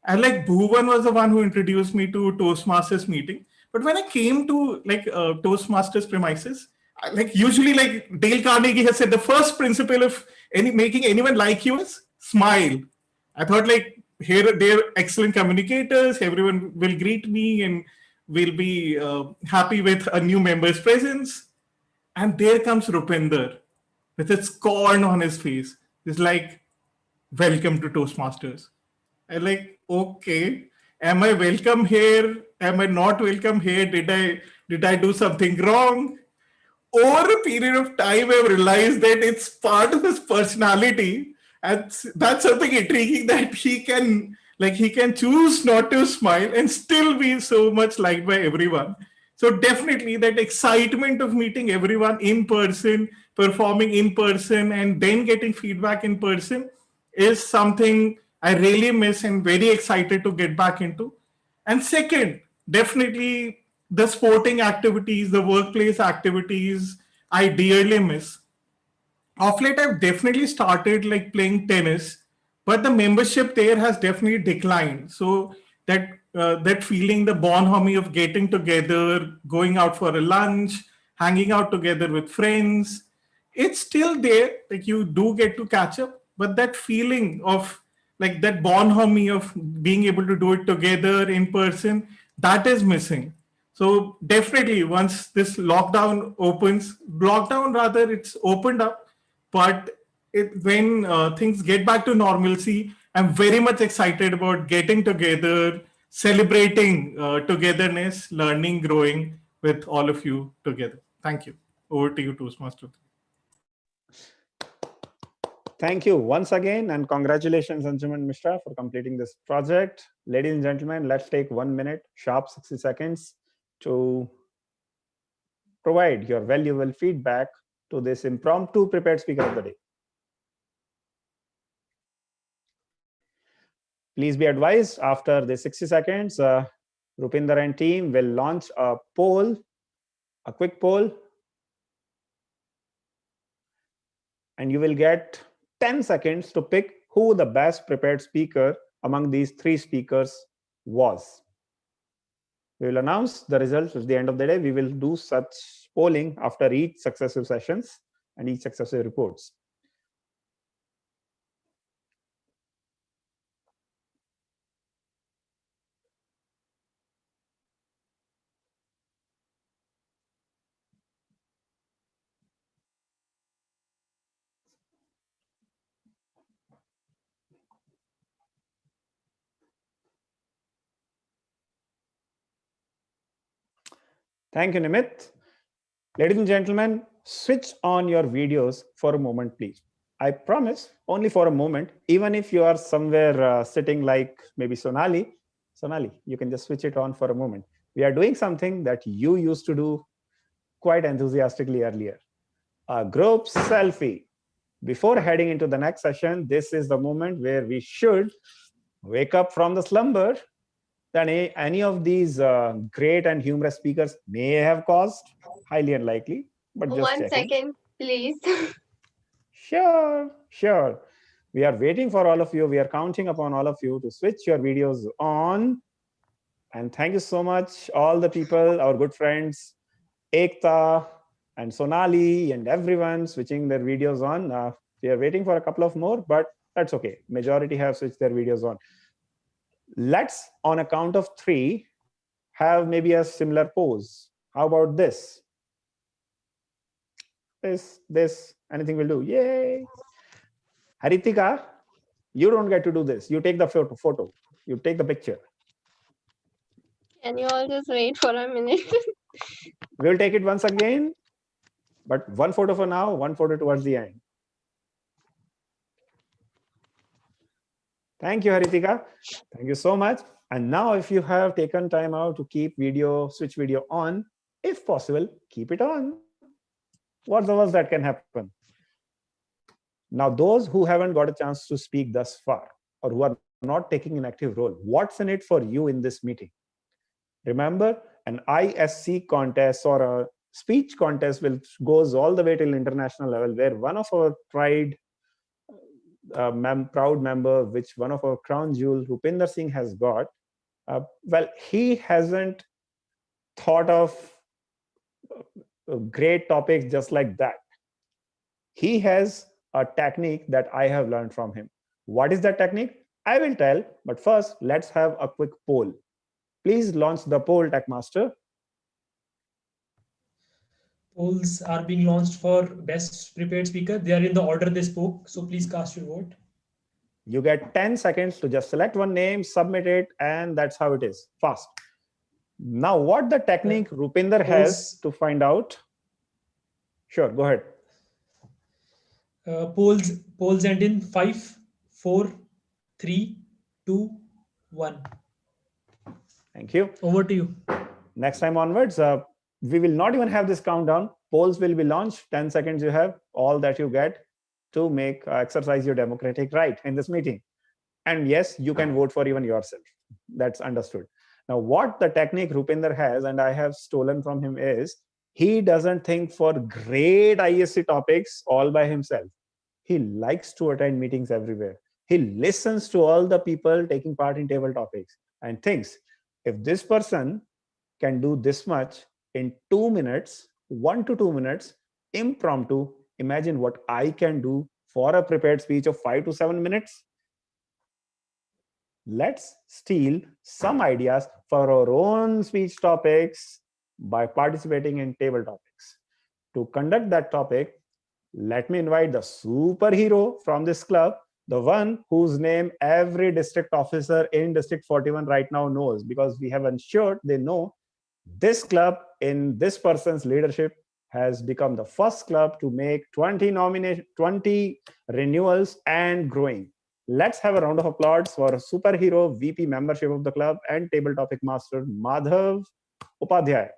And like Bhuvan was the one who introduced me to Toastmasters meeting. But when I came to Toastmasters premises, like usually like Dale Carnegie has said, the first principle of making anyone like you is smile. I thought like here they're excellent communicators. Everyone will greet me and will be happy with a new member's presence. And there comes Rupinder with a scorn on his face. It's like, welcome to Toastmasters. I like, okay, am I welcome here? Am I not welcome here? Did I do something wrong? Over a period of time, I've realized that it's part of his personality, and that's something intriguing, that he can choose not to smile and still be so much liked by everyone. So definitely that excitement of meeting everyone in person, performing in person, and then getting feedback in person is something I really miss and very excited to get back into. And second, definitely the sporting activities, the workplace activities, I dearly miss. Of late, I've definitely started like playing tennis, but the membership there has definitely declined. So that feeling, the bonhomie of getting together, going out for a lunch, hanging out together with friends, it's still there. Like you do get to catch up, but that feeling of like that bonhomie of being able to do it together in person, that is missing. So definitely once this lockdown rather, it's opened up, but when things get back to normalcy, I'm very much excited about getting together, celebrating togetherness, learning, growing with all of you together. Thank you. Over to you, Toastmaster. Thank you once again, and congratulations, Anshuman Mishra, for completing this project. Ladies and gentlemen, let's take 1 minute, sharp 60 seconds, to provide your valuable feedback to this impromptu prepared speaker of the day. Please be advised, after the 60 seconds, Rupinder and team will launch a poll, a quick poll, and you will get 10 seconds to pick who the best prepared speaker among these 3 speakers was. We will announce the results at the end of the day. We will do such polling after each successive sessions and each successive reports. Thank you, Nimit. Ladies and gentlemen, switch on your videos for a moment, please. I promise, only for a moment. Even if you are somewhere sitting like maybe Sonali, you can just switch it on for a moment. We are doing something that you used to do quite enthusiastically earlier. A group selfie. Before heading into the next session, this is the moment where we should wake up from the slumber that any of these great and humorous speakers may have caused. Highly unlikely, but just One checking. second, please. Sure. We are waiting for all of you. We are counting upon all of you to switch your videos on. And thank you so much, all the people, our good friends, Ekta, and Sonali and everyone switching their videos on. We are waiting for a couple of more, but that's okay. Majority have switched their videos on. Let's, on a count of 3, have maybe a similar pose. How about this? This, anything will do. Yay. Haritika, you don't get to do this. You take the photo. You take the picture. Can you all just wait for a minute? We'll take it once again, but one photo for now, one photo towards the end. Thank you, Haritika. Thank you so much. And now if you have taken time out to keep video, switch video on, if possible, keep it on. What's the worst that can happen? Now, those who haven't got a chance to speak thus far, or who are not taking an active role, what's in it for you in this meeting? Remember, an ISC contest or a speech contest goes all the way till international level, where one of our proud member, which one of our crown jewel, Rupinder Singh, has got, well, he hasn't thought of great topics just like that. He has a technique that I have learned from him. What is that technique? I will tell, but first, let's have a quick poll. Please launch the poll, Techmaster. Polls are being launched for best prepared speaker. They are in the order they spoke, so please cast your vote. You get 10 seconds to just select one name, submit it, and that's how it is. Fast. Now, what the technique Rupinder has to find out? Sure, go ahead. Polls end in 5, 4, 3, 2, 1. Thank you. Over to you. Next time onwards, we will not even have this countdown. Polls will be launched. 10 seconds you have, all that you get to make exercise your democratic right in this meeting. And yes, you can vote for even yourself. That's understood. Now, what the technique Rupinder has, and I have stolen from him, is he doesn't think for great ISC topics all by himself. He likes to attend meetings everywhere. He listens to all the people taking part in table topics and thinks, if this person can do this much in 2 minutes, 1 to 2 minutes, impromptu, imagine what I can do for a prepared speech of 5 to 7 minutes. Let's steal some ideas for our own speech topics by participating in table topics. To conduct that topic, let me invite the superhero from this club, the one whose name every district officer in District 41 right now knows, because we have ensured they know this club in this person's leadership has become the first club to make 20 renewals and growing. Let's have a round of applause for superhero VP membership of the club and table topic master Madhav Upadhyay.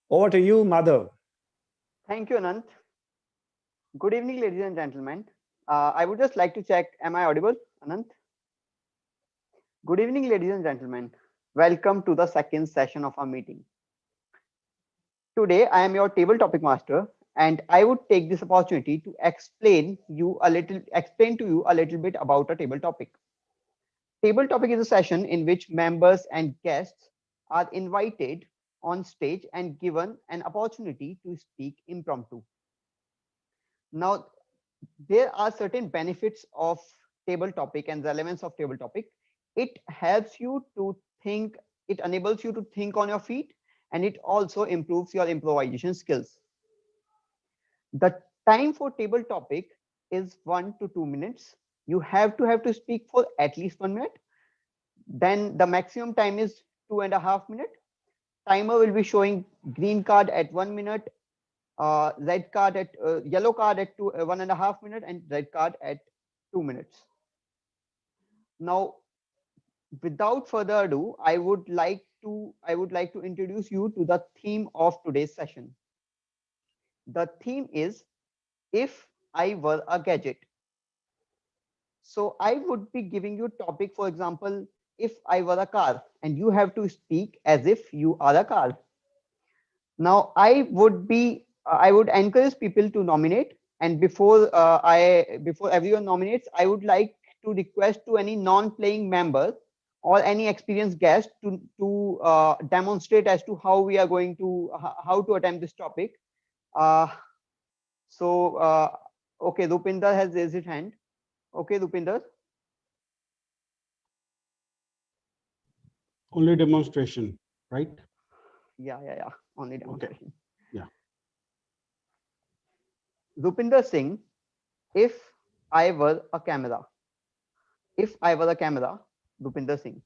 Over to you, Madhav. Thank you, Anant. Good evening, ladies and gentlemen. I would just like to check, am I audible, Anant? Good evening, ladies and gentlemen. Welcome to the second session of our meeting. Today, I am your table topic master, and I would take this opportunity to explain to you a little bit about a table topic. Table topic is a session in which members and guests are invited on stage and given an opportunity to speak impromptu. Now, there are certain benefits of table topic and relevance of table topic. It helps you to think, it enables you to think on your feet, and it also improves your improvisation skills. The time for table topic is 1 to 2 minutes. You have to speak for at least 1 minute. Then the maximum time is 2.5 minutes. Timer will be showing green card at 1 minute, red card at yellow card at 1.5 minutes, and red card at 2 minutes. Now, without further ado, I would like to introduce you to the theme of today's session. The theme is if I were a gadget. So I would be giving you a topic, for example, if I were a car, and you have to speak as if you are a car. Now I would encourage people to nominate, and before everyone nominates, I would like to request to any non-playing member or any experienced guest to demonstrate as to how we are going to how to attempt this topic. Okay, Rupinder has raised his hand. Okay, Rupinder. Only demonstration, right? Yeah. Only demonstration. Okay. Yeah. Rupinder Singh, if I were a camera. If I were a camera, Rupinder Singh.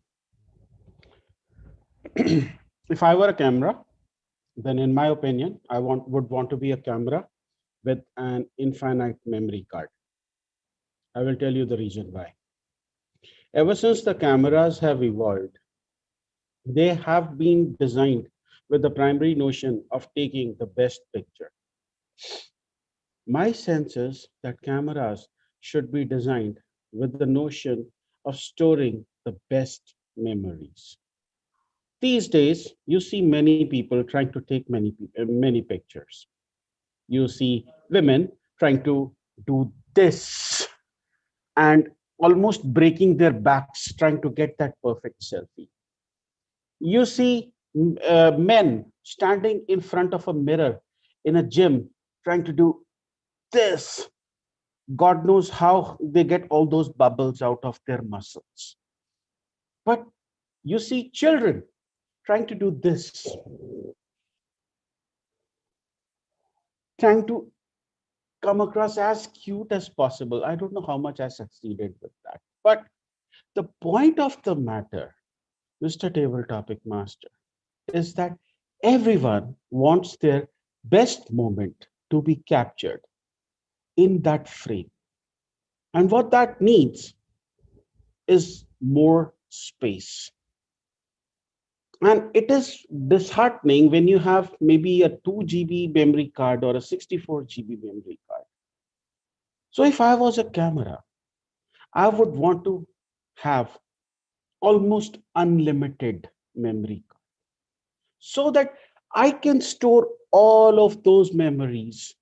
If I were a camera, then in my opinion, I would want to be a camera with an infinite memory card. I will tell you the reason why. Ever since the cameras have evolved, they have been designed with the primary notion of taking the best picture. My sense is that cameras should be designed with the notion of storing the best memories. These days, you see many people trying to take many pictures. You see women trying to do this and almost breaking their backs trying to get that perfect selfie. You see men standing in front of a mirror in a gym trying to do this. God knows how they get all those bubbles out of their muscles. But you see children trying to do this, trying to come across as cute as possible. I don't know how much I succeeded with that. But the point of the matter, Mr. Table Topic Master, is that everyone wants their best moment to be captured in that frame. And what that needs is more space. And it is disheartening when you have maybe a 2 GB memory card or a 64 GB memory card. So if I was a camera, I would want to have almost unlimited memory card so that I can store all of those memories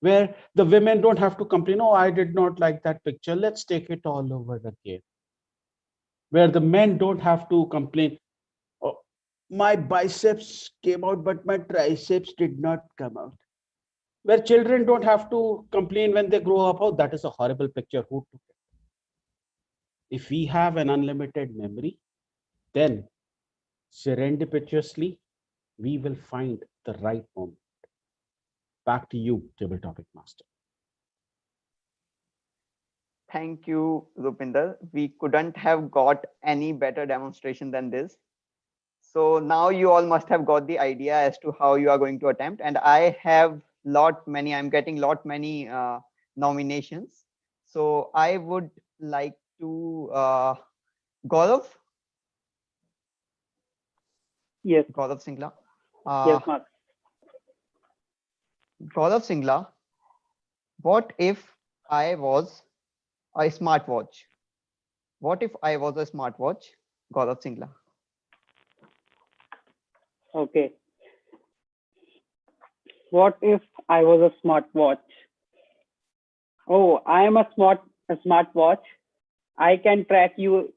where the women don't have to complain, oh, I did not like that picture, let's take it all over again. Where the men don't have to complain, oh, my biceps came out, but my triceps did not come out. Where children don't have to complain when they grow up, oh, that is a horrible picture, who took it? If we have an unlimited memory, then serendipitously, we will find the right moment. Back to you, Table Topic Master. Thank you, Rupinder. We couldn't have got any better demonstration than this. So now you all must have got the idea as to how you are going to attempt. And I have I'm getting many nominations. So I would like to, Gaurav? Yes. Gaurav Singla. Yes, Mark. Gaurav Singla, what if I was a smartwatch? What if I was a smartwatch? Gaurav Singla. Okay. What if I was a smartwatch? Oh, I am a smartwatch. I can track you.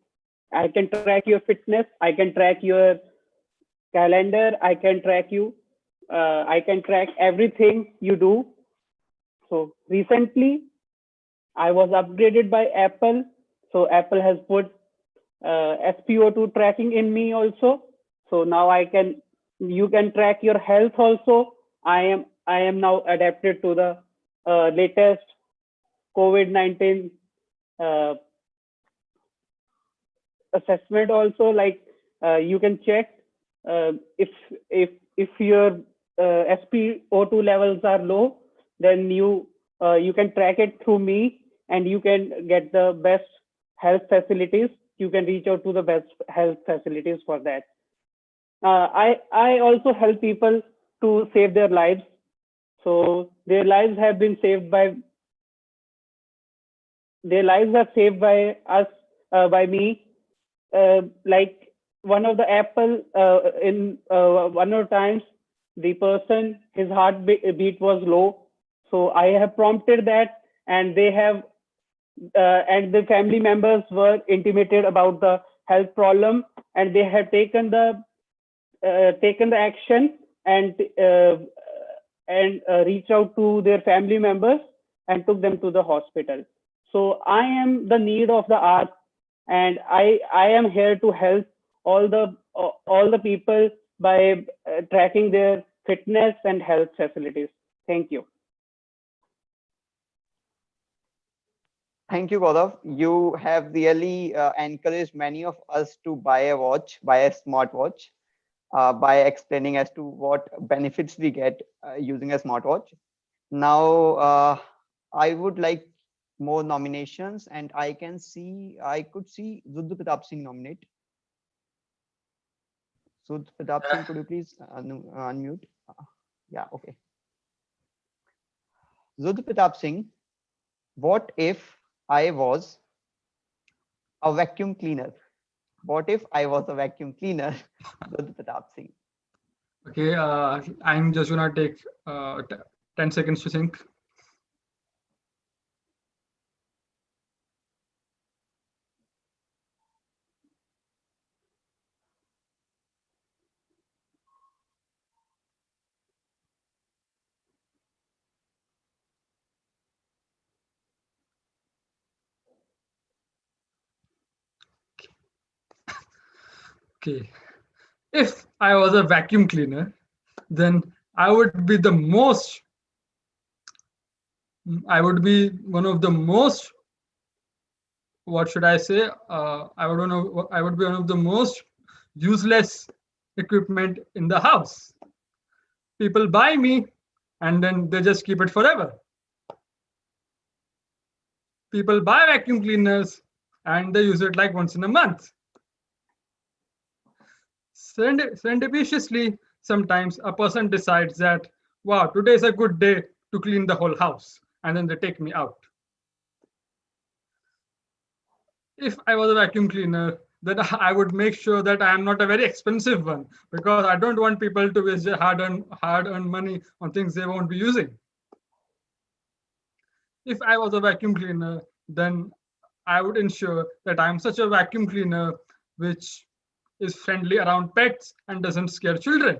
I can track your fitness. I can track your calendar. I can track you. I can track everything you do. So recently, I was upgraded by Apple. So Apple has put SpO2 tracking in me also. So now you can track your health also. I am now adapted to the latest COVID-19 assessment also. Like you can check if your SpO2 levels are low, then you can track it through me, and you can get the best health facilities. You can reach out to the best health facilities for that. I also help people to save their lives. So their lives are saved by us, by me. Like one of the Apple, in one of the times, the person, his heartbeat was low. So I have prompted that, and they have, and the family members were intimated about the health problem, and they have taken the action and reach out to their family members and took them to the hospital. So I am the need of the hour, and I am here to help all the people by tracking their fitness and health facilities. Thank you. Thank you, Gaurav. You have really encouraged many of us to buy a smartwatch, by explaining as to what benefits we get using a smartwatch. Now, I would like more nominations, and I could see Rudra Pratap Singh nominate. So, Pratap Singh, could you please unmute? Yeah, okay. Rudra Pratap Singh, what if I was a vacuum cleaner? What if I was a vacuum cleaner? Rudra Pratap Singh. Okay, I'm just gonna take 10 seconds to think. Okay, if I was a vacuum cleaner, then I would be one of the most, what should I say? I would be one of the most useless equipment in the house. People buy me and then they just keep it forever. People buy vacuum cleaners and they use it like once in a month. Serendipitously, sometimes a person decides that, wow, today is a good day to clean the whole house, and then they take me out. If I was a vacuum cleaner, then I would make sure that I am not a very expensive one, because I don't want people to waste their hard-earned money on things they won't be using. If I was a vacuum cleaner, then I would ensure that I'm such a vacuum cleaner which is friendly around pets and doesn't scare children.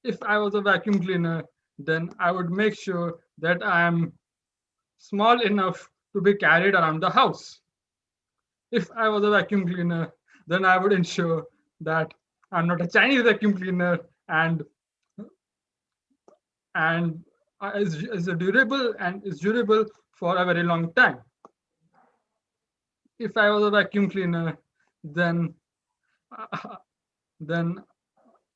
If I was a vacuum cleaner, then I would make sure that I am small enough to be carried around the house. If I was a vacuum cleaner, then I would ensure that I'm not a Chinese vacuum cleaner and is durable for a very long time. If I was a vacuum cleaner, then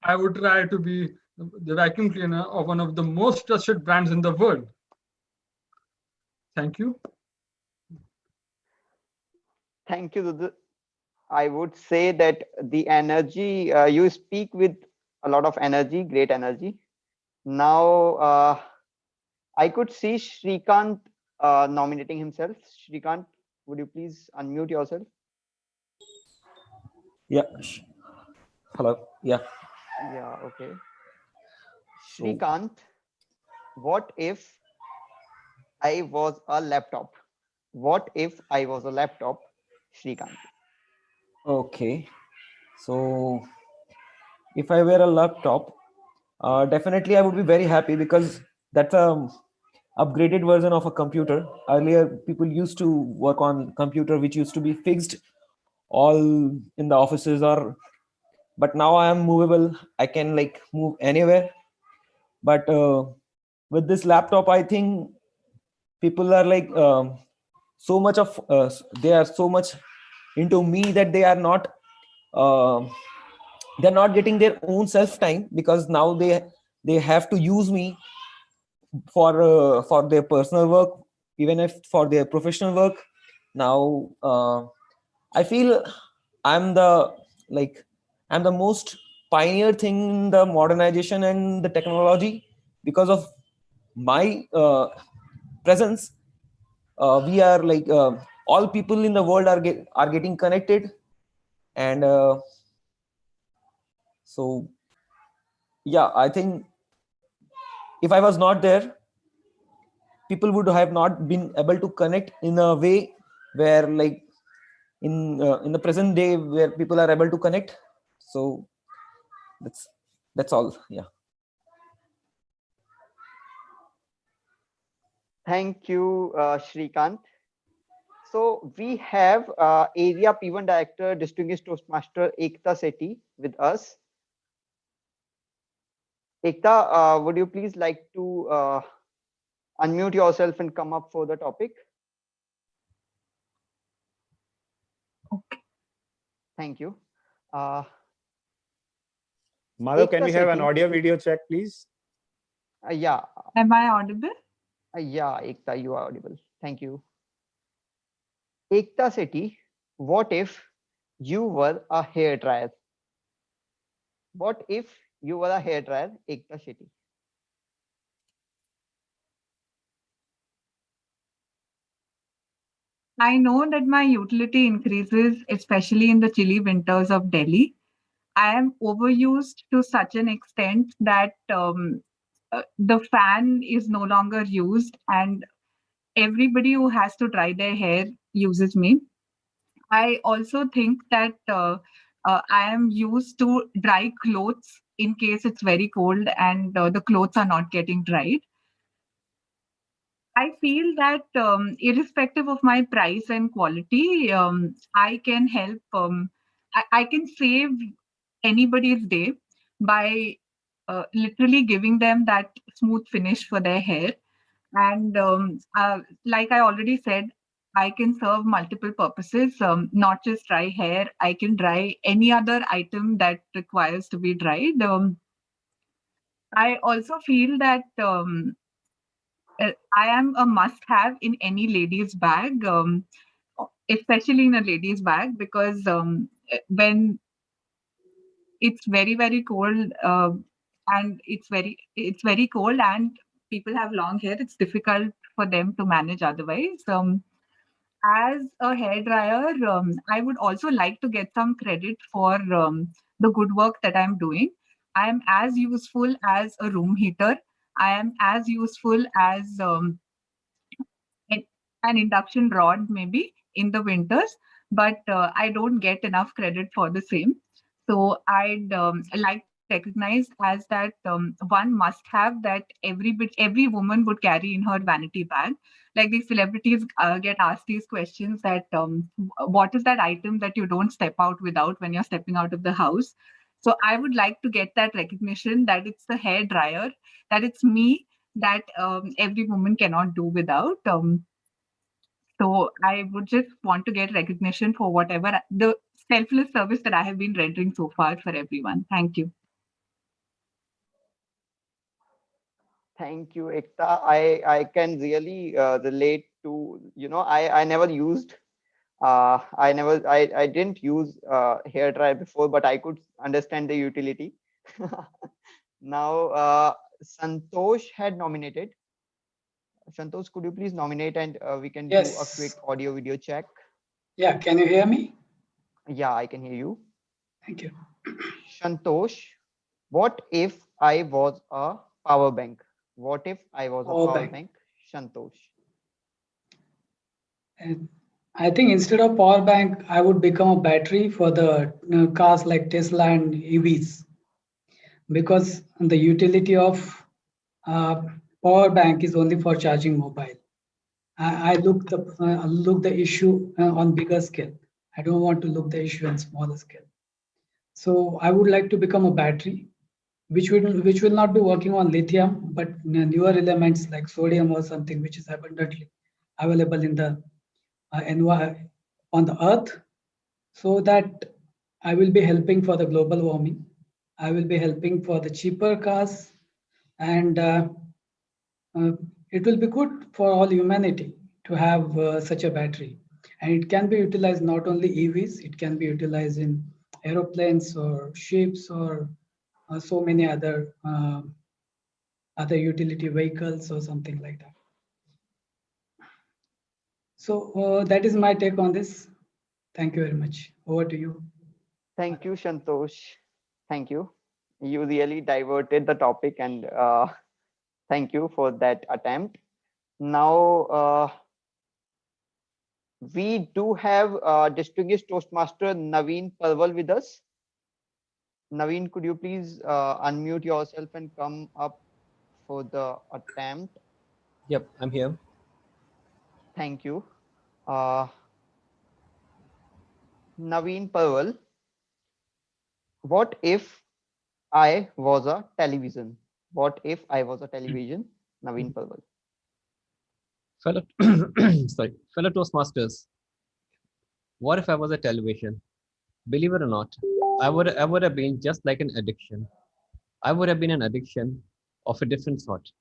I would try to be the vacuum cleaner of one of the most trusted brands in the world. Thank you. Thank you, Rudra. I would say that the energy, you speak with a lot of energy, great energy. Now, I could see Shrikant nominating himself. Shrikant, would you please unmute yourself? Yeah. Hello. Yeah. Yeah, okay. Shrikant, what if I was a laptop? What if I was a laptop, Shrikant? Okay. So if I were a laptop, definitely I would be very happy, because that's a upgraded version of a computer. Earlier, people used to work on computer which used to be fixed all in the offices, but now I am movable. I can like move anywhere. But with this laptop, I think people are like they are so much into me that they are not they're not getting their own self time, because now they have to use me for their personal work, even if for their professional work. Now I feel i'm the I'm the most pioneer thing in the modernization and the technology. Because of my presence, we are like all people in the world are getting connected. And so yeah, I think if I was not there, people would have not been able to connect in a way where like in the present day where people are able to connect. So that's all. Yeah. Thank you, Shrikant. So we have Area P1 Director, Distinguished Toastmaster Ekta Sethi with us. Ekta, would you please like to unmute yourself and come up for the topic? Okay. Thank you. Madhav, can Ekta we have an Sethi. audio video check, please? Yeah. Am I audible? Yeah, Ekta, you are audible. Thank you. Ekta Sethi, what if you were a hair dryer? What if you were a hair dryer, Ekta Sethi? I know that my utility increases, especially in the chilly winters of Delhi. I am overused to such an extent that the fan is no longer used, and everybody who has to dry their hair uses me. I also think that I am used to dry clothes in case it's very cold and the clothes are not getting dried. I feel that irrespective of my price and quality, I can help, I can save anybody's day by literally giving them that smooth finish for their hair. And like I already said, I can serve multiple purposes, not just dry hair. I can dry any other item that requires to be dried. I also feel that I am a must-have in any lady's bag, especially in a lady's bag, because when it's very cold and it's very cold and people have long hair, it's difficult for them to manage otherwise. As a hair dryer, I would also like to get some credit for the good work that I'm doing. I am as useful as a room heater. I am as useful as an induction rod maybe in the winters, but I don't get enough credit for the same. So I'd like to recognize as that one must have that every woman would carry in her vanity bag. Like these celebrities get asked these questions that what is that item that you don't step out without when you're stepping out of the house? So I would like to get that recognition that it's the hair dryer, that it's me, that every woman cannot do without. So I would just want to get recognition for whatever the selfless service that I have been rendering so far for everyone. Thank you. Thank you, Ekta. I can really relate to, I never used, I didn't use hair dryer before, but I could understand the utility. Now, Santosh had nominated. Santosh, could you please nominate and we can do a quick Yes. audio video check? Yeah, can you hear me? Yeah, I can hear you. Thank you. Santosh, what if I was a power bank? What if I was a Power power bank. bank? Santosh. And I think instead of power bank, I would become a battery for the cars like Tesla and EVs, because the utility of uh, power bank is only for charging mobile. I look the issue on bigger scale. I don't want to look the issue on smaller scale. So I would like to become a battery, which will not be working on lithium, but newer elements like sodium or something, which is abundantly available in the on the earth, so that I will be helping for the global warming. I will be helping for the cheaper cars, and uh, it will be good for all humanity to have such a battery. And it can be utilized not only EVs, it can be utilized in aeroplanes or ships or so many other utility vehicles or something like that. So that is my take on this. Thank you very much. Over to you. Thank you, Santosh. Thank you. You really diverted the topic, and thank you for that attempt. Now, We do have distinguished Toastmaster Naveen Parwal with us. Naveen, could you please unmute yourself and come up for the attempt? Yep, I'm here. Thank you. Naveen Parwal, what if I was a television? What if I was a television? Naveen Parwal. Fellow, fellow Toastmasters, what if I was a television? Believe it or not, I would have been just like an addiction. I would have been an addiction of a different sort.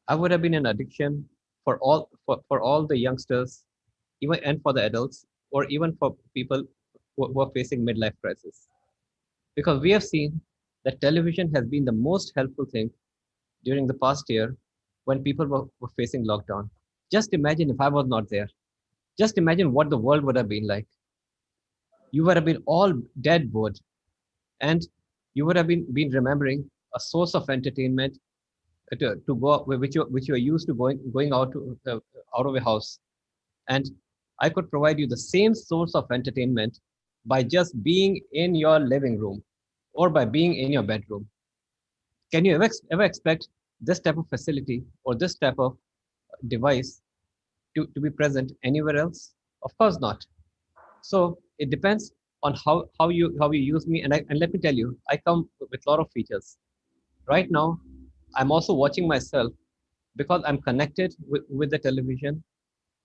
I would have been an addiction for all the youngsters, even and for the adults, or even for people who are facing midlife crisis. Because we have seen that television has been the most helpful thing during the past year when people were facing lockdown. Just imagine if I was not there. Just imagine what the world would have been like. You would have been all dead bored, and you would have been remembering a source of entertainment to go which you are used to going out of your house. And I could provide you the same source of entertainment by just being in your living room or by being in your bedroom. Can you ever expect this type of facility or this type of device to be present anywhere else? Of course not. So it depends on how you use me. And let me tell you, I come with a lot of features. Right now, I'm also watching myself because I'm connected with the television,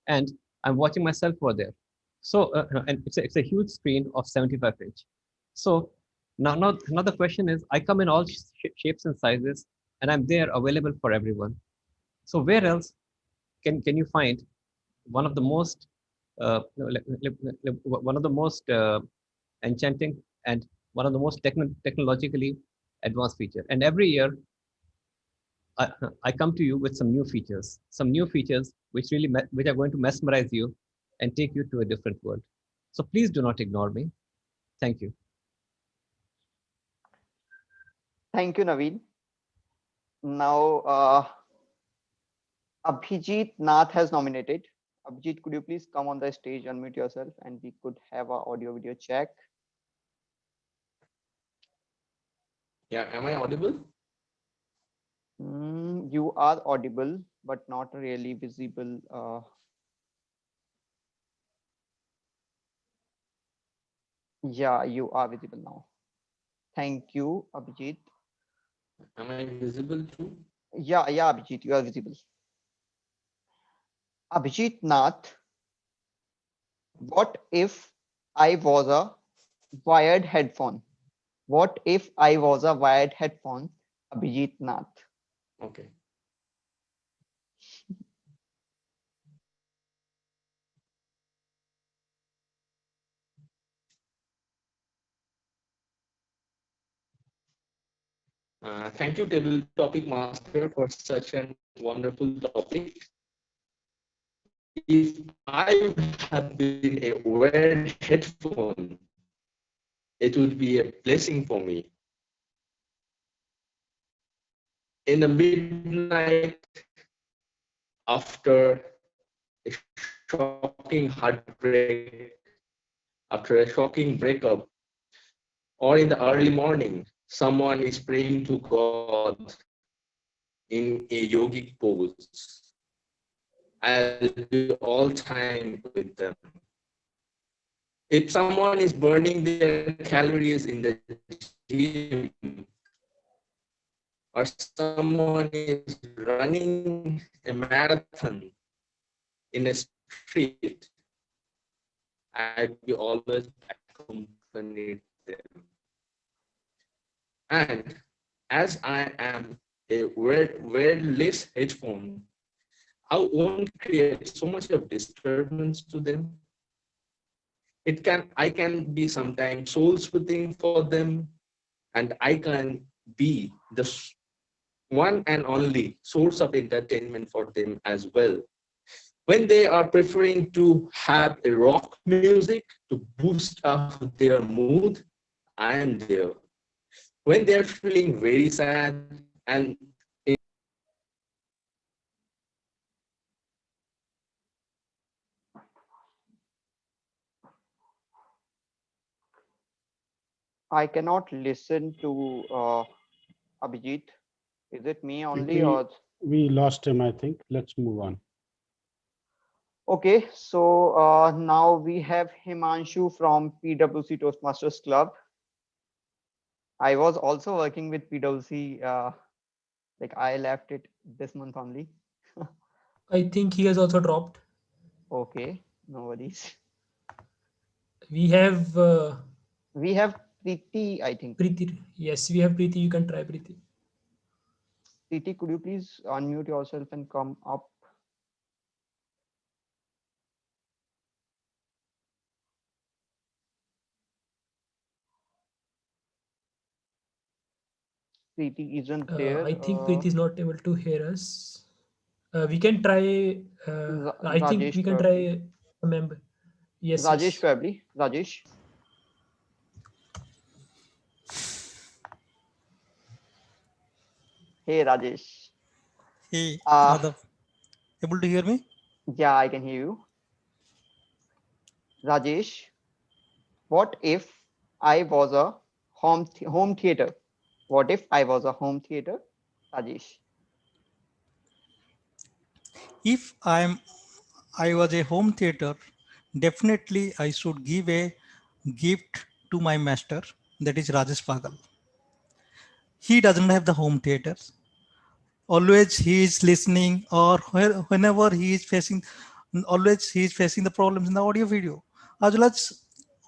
and I'm watching myself over there. So and it's a huge screen of 75-inch. So now the question is, I come in all shapes and sizes, and I'm there available for everyone. So where else can you find one of the most one of the most enchanting and one of the most technologically advanced feature? And every year I, I come to you with some new features which which are going to mesmerize you and take you to a different world. So please do not ignore me. Thank you. Thank you, Naveen. Now, Abhijit Nath has nominated. Abhijit, could you please come on the stage, unmute yourself, and we could have our audio video check. Yeah, am I audible? You are audible, but not really visible. Yeah, you are visible now. Thank you, Abhijit. Am I visible too? Yeah, Abhijit, you are visible. Abhijit Nath, what if I was a wired headphone? What if I was a wired headphone? Abhijit Nath. Okay. Thank you, Table Topic Master, for such a wonderful topic. If I would have been a wired headphone, it would be a blessing for me. In the midnight, after a shocking heartbreak, after a shocking breakup, or in the early morning, someone is praying to God in a yogic pose. I'll be all time with them. If someone is burning their calories in the gym, or someone is running a marathon in a street, I'd be always accompanied them. And as I am a wireless headphone, I won't create so much of disturbance to them. I can be sometimes soul soothing for them, and I can be the one and only source of entertainment for them as well. When they are preferring to have a rock music to boost up their mood, I am there. When they're feeling very sad and I cannot listen to Abhijit. Is it me only Okay, or? we lost him, I think. Let's move on. Okay, so now we have Himanshu from PwC Toastmasters Club. I was also working with PwC, like I left it this month only. I think he has also dropped. Okay, no worries. We have We have Preeti, I think. Preeti. Yes, we have Preeti. You can try Preeti. Preeti, could you please unmute yourself and come up? Preeti isn't there. I think Preeti is not able to hear us. We can try. I think Rajesh we can probably. try a member. Yes, Rajesh yes. probably. Rajesh. Hey Rajesh. Hey, Uh, Madhav, able to hear me? yeah, I can hear you. Rajesh, what if I was a home theater? What if I was a home theater? Rajesh. If I was a home theater, definitely I should give a gift to my master, that is Rajesh Pagal. He doesn't have the home theaters. Always he is listening, or whenever he is facing, always he is facing the problems in the audio video. As well as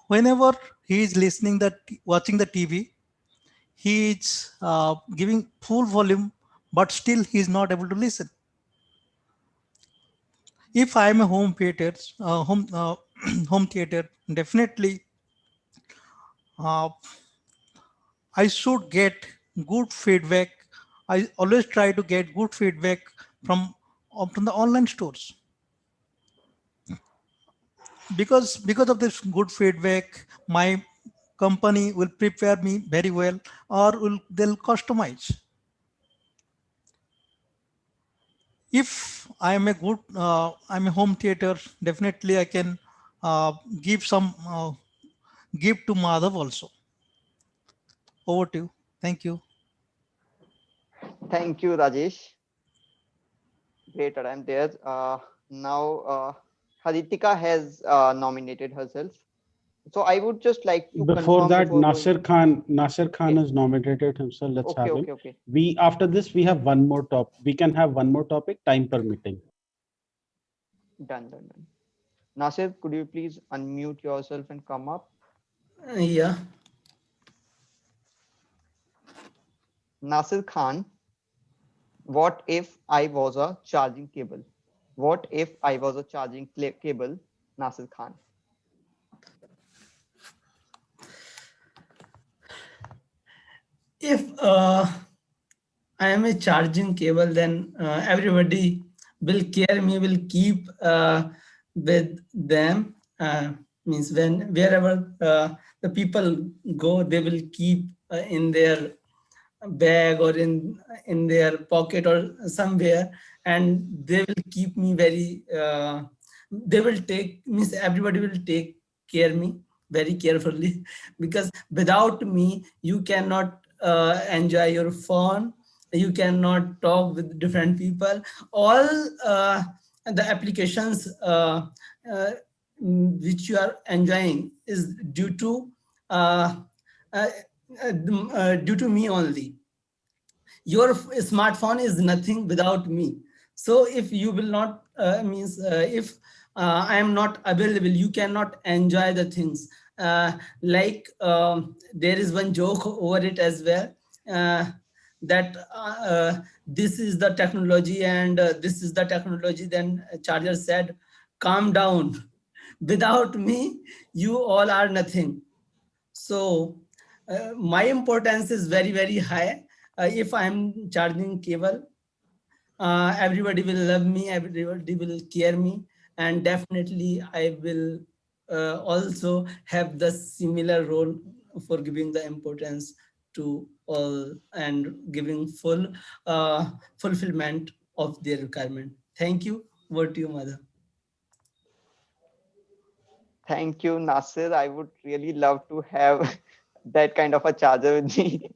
whenever he is listening, that watching the TV, he is giving full volume, but still he is not able to listen. If I am a home theater, home theater, definitely uh, I should get good feedback. I always try to get good feedback from the online stores, because of this good feedback, my company will prepare me very well, or they'll customize. If I am a good, I'm a home theater, definitely I can give some give to Madhav also. Over to you. Thank you. Thank you, Rajesh. Great attempt there. Now, Haritika has nominated herself. So I would just like to Before confirm that, before going. Nasir Khan Okay. has nominated himself. Let's Okay. have him. Okay. Okay. We after this we have one more top. We can have one more topic, time permitting. Done. Done. Done. Nasir, could you please unmute yourself and come up? Yeah. Nasir Khan, what if I was a charging cable? What if I was a charging cable? Nasir Khan. If I am a charging cable, then everybody will care me, will keep with them. Means wherever the people go, they will keep in their bag or in their pocket or somewhere, and they will keep me very. They will take, means everybody will take care me very carefully, because without me you cannot enjoy your phone, you cannot talk with different people. All the applications which you are enjoying is due to uh, uh, due to me only. Your smartphone is nothing without me. So if you will not means if I am not available, you cannot enjoy the things. Like there is one joke over it as well, that this is the technology and this is the technology. Then charger said, calm down. Without me you all are nothing. So my importance is very, very high. If I'm charging cable, everybody will love me, everybody will care me, and definitely I will also have the similar role for giving the importance to all and giving full fulfillment of their requirement. Thank you. Over to you, Mother. Thank you, Nasir. I would really love to have that kind of a charger with me.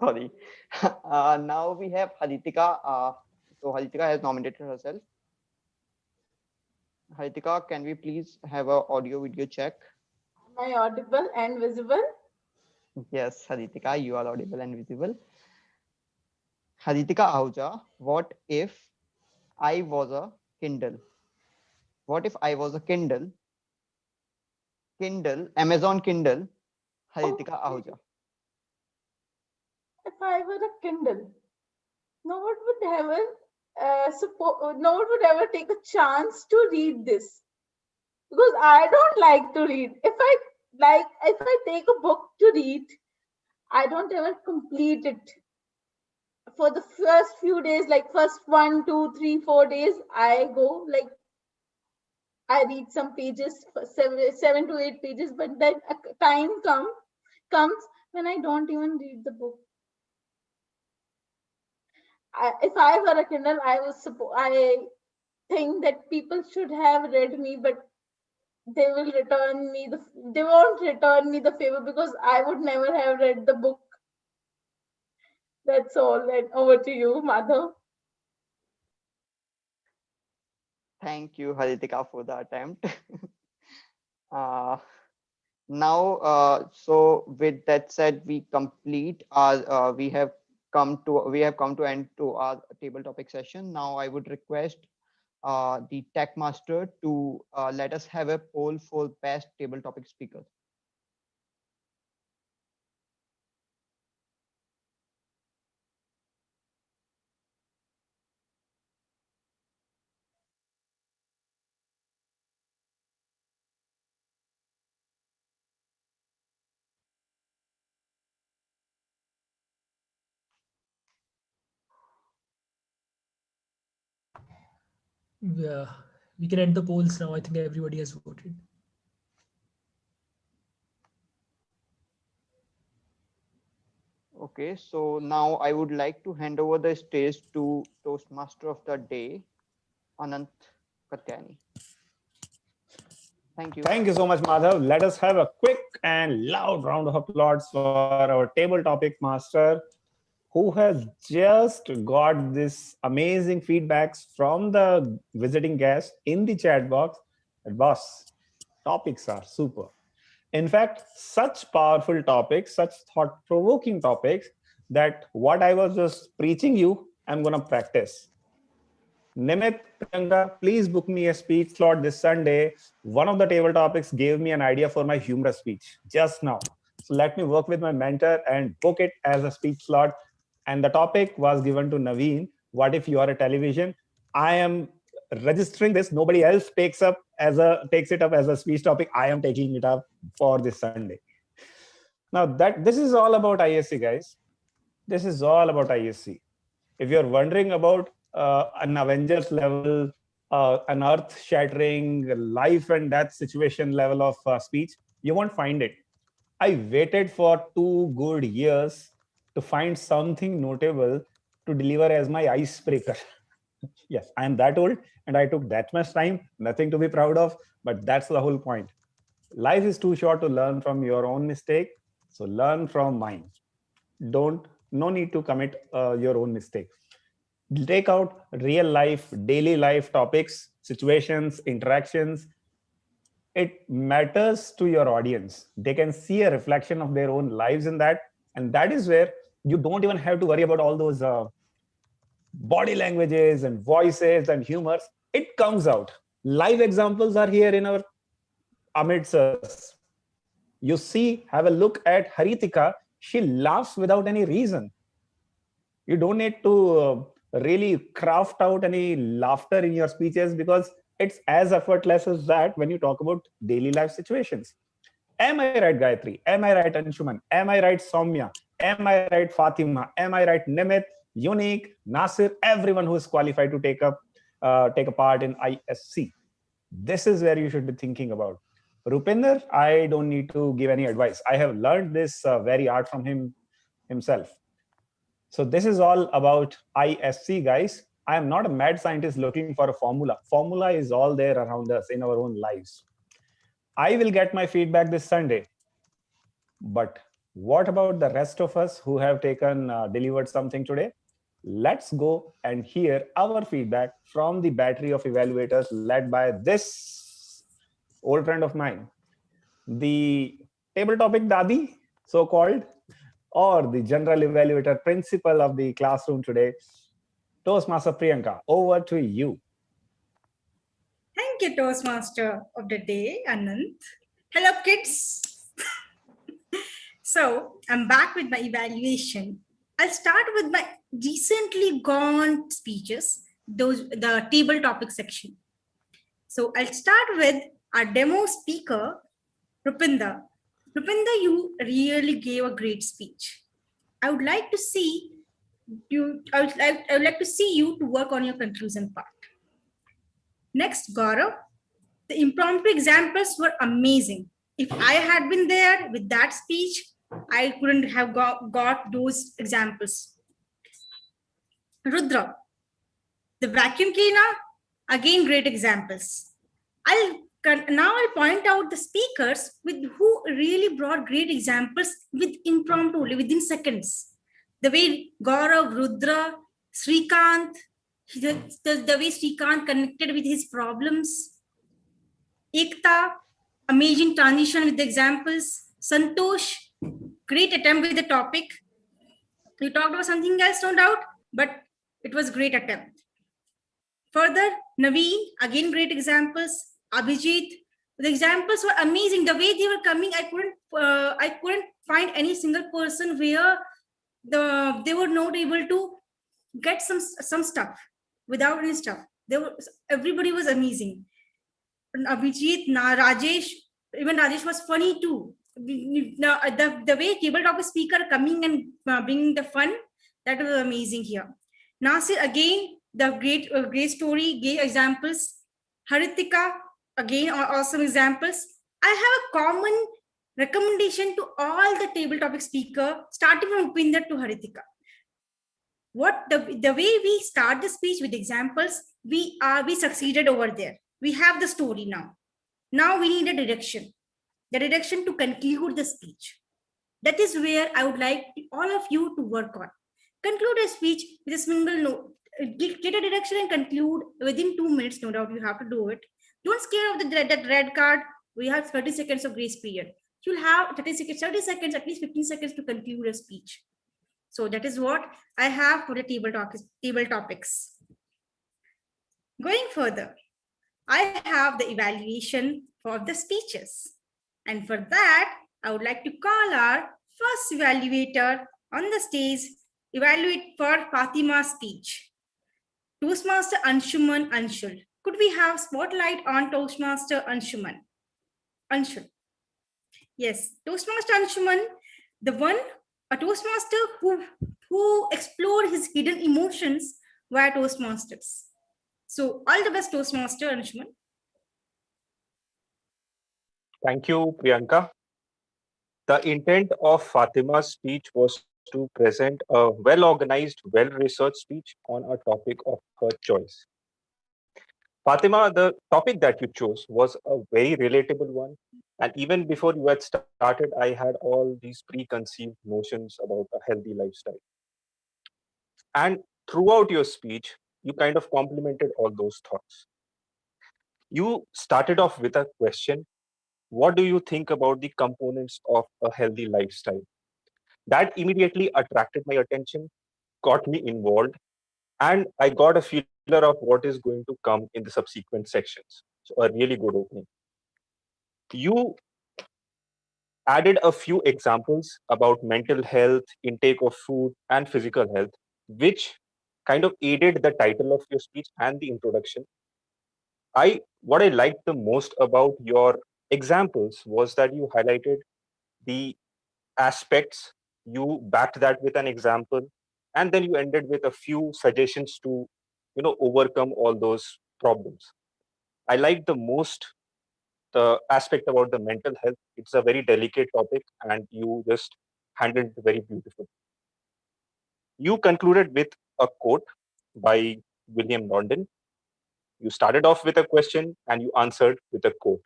Sorry. Now we have Haritika. So Haritika has nominated herself. Haritika, can we please have a audio video check? Am I audible and visible? Yes, Haritika, you are audible and visible. Haritika Ahuja, what if I was a Kindle? What if I was a Kindle? Kindle, Amazon Kindle, Haritika Ahuja. If I were a Kindle, no one would ever no one would ever take a chance to read this because I don't like to read. If I take a book to read, I don't ever complete it. For the first few days, like first 1, 2, 3, 4 days, I go like I read some pages, 7 to 8 pages, but then a time comes when I don't even read the book. If I were a Kindle, I think that people should have read me, but they won't return me the favor because I would never have read the book. That's all. And over to you, Madhav. Thank you, Haritika, for the attempt. Now, so with that said, we complete our we have come to end to our table topic session. Now, I would request the tech master to let us have a poll for best table topic speaker. Yeah, we can end the polls now. I think everybody has voted. Okay, so now I would like to hand over the stage to Toastmaster of the day, Anant Katyani. Thank you. Thank you so much, Madhav. Let us have a quick and loud round of applause for our table topic master, who has just got this amazing feedbacks from the visiting guests in the chat box. And boss, topics are super. In fact, such powerful topics, such thought-provoking topics, that what I was just preaching you, I'm going to practice. Nimit, Priyanka, please book me a speech slot this Sunday. One of the table topics gave me an idea for my humorous speech just now. So let me work with my mentor and book it as a speech slot. And the topic was given to Naveen. What if you are a television? I am registering this. Nobody else takes it up as a speech topic. I am taking it up for this Sunday. Now this is all about ISC, guys. This is all about ISC. If you're wondering about an Avengers level, an earth-shattering life and death situation level of speech, you won't find it. I waited for 2 good years to find something notable to deliver as my icebreaker. Yes, I am that old and I took that much time, nothing to be proud of, but that's the whole point. Life is too short to learn from your own mistake, so learn from mine. No need to commit your own mistake. Take out real life, daily life topics, situations, interactions. It matters to your audience. They can see a reflection of their own lives in that. And that is where you don't even have to worry about all those body languages and voices and humors. It comes out. Live examples are here in our amidst us. You see, have a look at Haritika. She laughs without any reason. You don't need to really craft out any laughter in your speeches because it's as effortless as that when you talk about daily life situations. Am I right, Gayatri? Am I right, Anshuman? Am I right, Soumya? Am I right, Fatima? Am I right, Nimit, Unique, Nasir, everyone who is qualified to take a part in ISC? This is where you should be thinking about. Rupinder, I don't need to give any advice. I have learned this very art from himself. So this is all about ISC, guys. I am not a mad scientist looking for a formula. Formula is all there around us in our own lives. I will get my feedback this Sunday. But what about the rest of us who have delivered something today? Let's go and hear our feedback from the battery of evaluators led by this old friend of mine, the table topic Dadi, so called, or the general evaluator principal of the classroom today, Toastmaster Priyanka. Over to you. Thank you, Toastmaster of the day, Anand. Hello, kids. So I'm back with my evaluation. I'll start with my recently gone speeches, the table topic section. So I'll start with our demo speaker, Rupinder. Rupinder, you really gave a great speech. I would like to see you. I would like to see you to work on your conclusion part. Next, Gaurav. The impromptu examples were amazing. If I had been there with that speech, I couldn't have got those examples. Rudra, the vacuum cleaner, again, great examples. Now I'll point out the speakers with who really brought great examples with impromptu, within seconds. The way Gaurav, Rudra, Srikanth, the way Srikanth connected with his problems. Ekta, amazing transition with the examples. Santosh, great attempt with the topic. You talked about something else, no doubt, but it was great attempt. Further, Naveen, again, great examples. Abhijit, the examples were amazing. The way they were coming, I couldn't find any single person where they were not able to get some stuff without any stuff. Everybody was amazing. Abhijit, Rajesh, even Rajesh was funny too. The way tabletop speaker coming and bringing the fun, that was amazing here. Nasir, again, the great story, great examples. Haritika, again, awesome examples. I have a common recommendation to all the table topic speaker, starting from Upinder to Haritika. The way we start the speech with examples, we succeeded over there. We have the story now. Now we need a direction. The direction to conclude the speech. That is where I would like all of you to work on. Conclude a speech with a single note. Get a direction and conclude within 2 minutes. No doubt you have to do it. Don't scare of that red card. We have 30 seconds of grace period. You'll have 30 seconds, at least 15 seconds to conclude a speech. So that is what I have for the table topics. Going further, I have the evaluation for the speeches. And for that, I would like to call our first evaluator on the stage, evaluate for Fatima's speech. Toastmaster Anshuman Anshul. Could we have spotlight on Toastmaster Anshuman? Anshul. Yes, Toastmaster Anshuman, a Toastmaster who explored his hidden emotions via Toastmasters. So all the best, Toastmaster Anshuman. Thank you, Priyanka. The intent of Fatima's speech was to present a well-organized, well-researched speech on a topic of her choice. Fatima, the topic that you chose was a very relatable one. And even before you had started, I had all these preconceived notions about a healthy lifestyle. And throughout your speech, you kind of complemented all those thoughts. You started off with a question: what do you think about the components of a healthy lifestyle? That immediately attracted my attention, got me involved, and I got a feeler of what is going to come in the subsequent sections. So a really good opening. You added a few examples about mental health, intake of food, and physical health, which kind of aided the title of your speech and the introduction. What I liked the most about your examples was that you highlighted the aspects, you backed that with an example, and then you ended with a few suggestions to overcome all those problems. I like the most the aspect about the mental health. It's a very delicate topic, and you just handled it very beautifully. You concluded with a quote by William London. You started off with a question and you answered with a quote.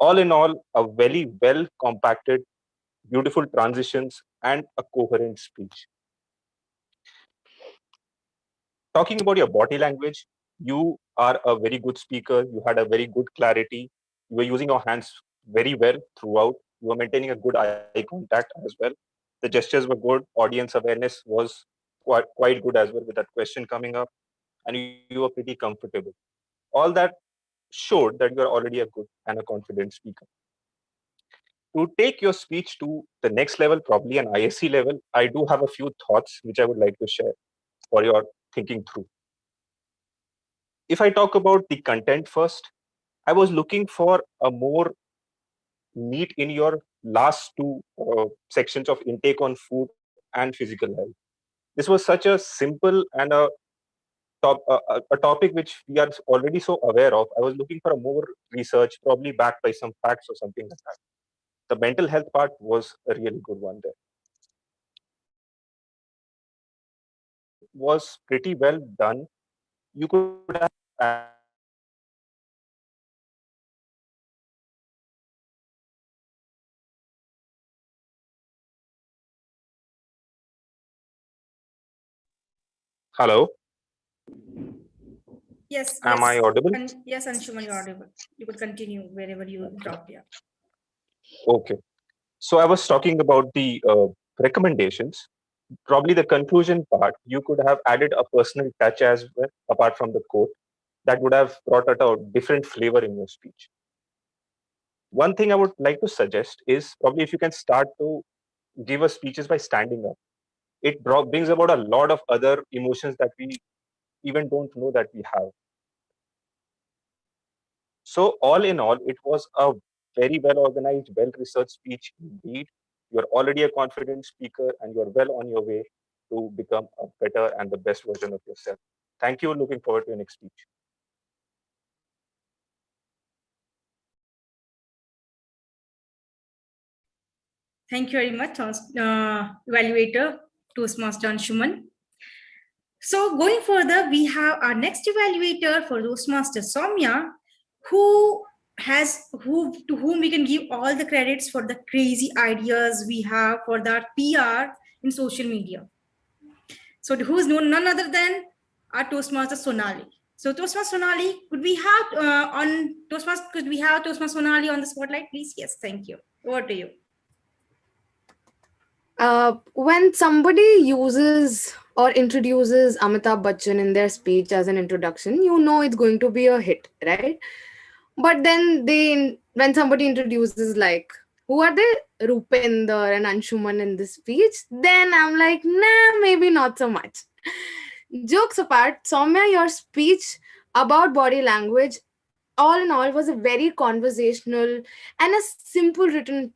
All in all, a very well compacted beautiful transitions, and a coherent speech. Talking about your body language, you are a very good speaker. You had a very good clarity. You were using your hands very well throughout. You were maintaining a good eye contact as well. The gestures were good. Audience awareness was quite good as well with that question coming up, and you were pretty comfortable. All that showed that you are already a good and a confident speaker. To take your speech to the next level, probably an ISC level, I do have a few thoughts which I would like to share for your thinking through. If I talk about the content first, I was looking for a more meat in your last two sections of intake on food and physical health. This was such a simple and a topic which we are already so aware of. I was looking for a more research, probably backed by some facts or something like that. The mental health part was a really good one there. It was pretty well done. You could have Hello, Yes, am I yes. audible? Yes, Anshuman, you're audible. You could continue wherever you dropped. Yeah. Okay. So I was talking about the recommendations. Probably the conclusion part, you could have added a personal touch as well, apart from the quote, that would have brought out a different flavor in your speech. One thing I would like to suggest is probably if you can start to give us speeches by standing up. It brings about a lot of other emotions that we even don't know that we have. So all in all, it was a very well organized, well researched speech indeed. You're already a confident speaker and you're well on your way to become a better and the best version of yourself. Thank you. Looking forward to your next speech. Thank you very much, evaluator Toastmaster Anshuman. So going further, we have our next evaluator for Toastmaster Soumya, who to whom we can give all the credits for the crazy ideas we have for that PR in social media. So who's none other than our Toastmaster Sonali. So Toastmaster Sonali, could we have Toastmaster Sonali on the spotlight, please? Yes, thank you. Over to you. When somebody uses or introduces Amitabh Bachchan in their speech as an introduction, you know it's going to be a hit, right? But then when somebody introduces like, who are they? Rupinder and Anshuman in this speech, then I'm like, nah, maybe not so much. Jokes apart, Soumya, your speech about body language, all in all, was a very conversational and a simple written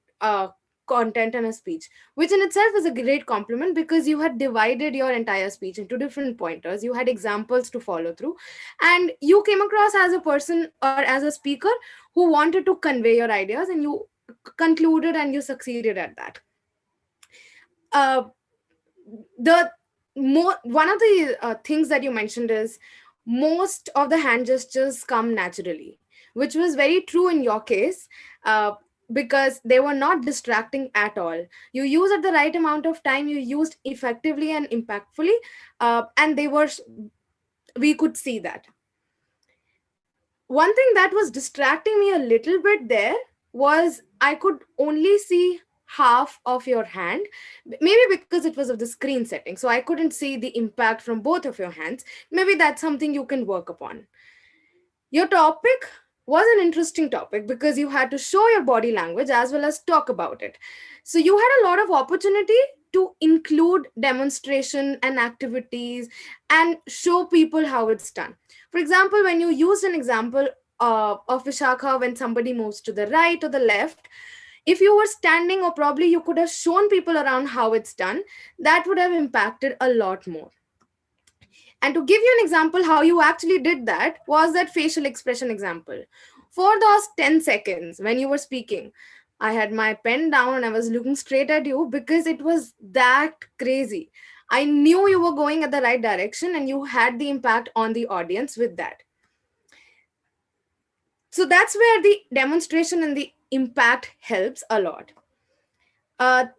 content and a speech, which in itself is a great compliment because you had divided your entire speech into different pointers. You had examples to follow through, and you came across as a person or as a speaker who wanted to convey your ideas, and you concluded and you succeeded at that. The one of the things that you mentioned is most of the hand gestures come naturally, which was very true in your case, because they were not distracting at all. You used at the right amount of time, you used effectively and impactfully, and we could see that. One thing that was distracting me a little bit there was I could only see half of your hand, maybe because it was of the screen setting, so I couldn't see the impact from both of your hands. Maybe that's something you can work upon. Your topic was an interesting topic because you had to show your body language as well as talk about it. So you had a lot of opportunity to include demonstration and activities and show people how it's done. For example, when you used an example of Vishakha, when somebody moves to the right or the left, if you were standing, or probably you could have shown people around how it's done, that would have impacted a lot more. And to give you an example how you actually did that was that facial expression example. For those 10 seconds when you were speaking, I had my pen down and I was looking straight at you because it was that crazy. I knew you were going at the right direction and you had the impact on the audience with that. So that's where the demonstration and the impact helps a lot. And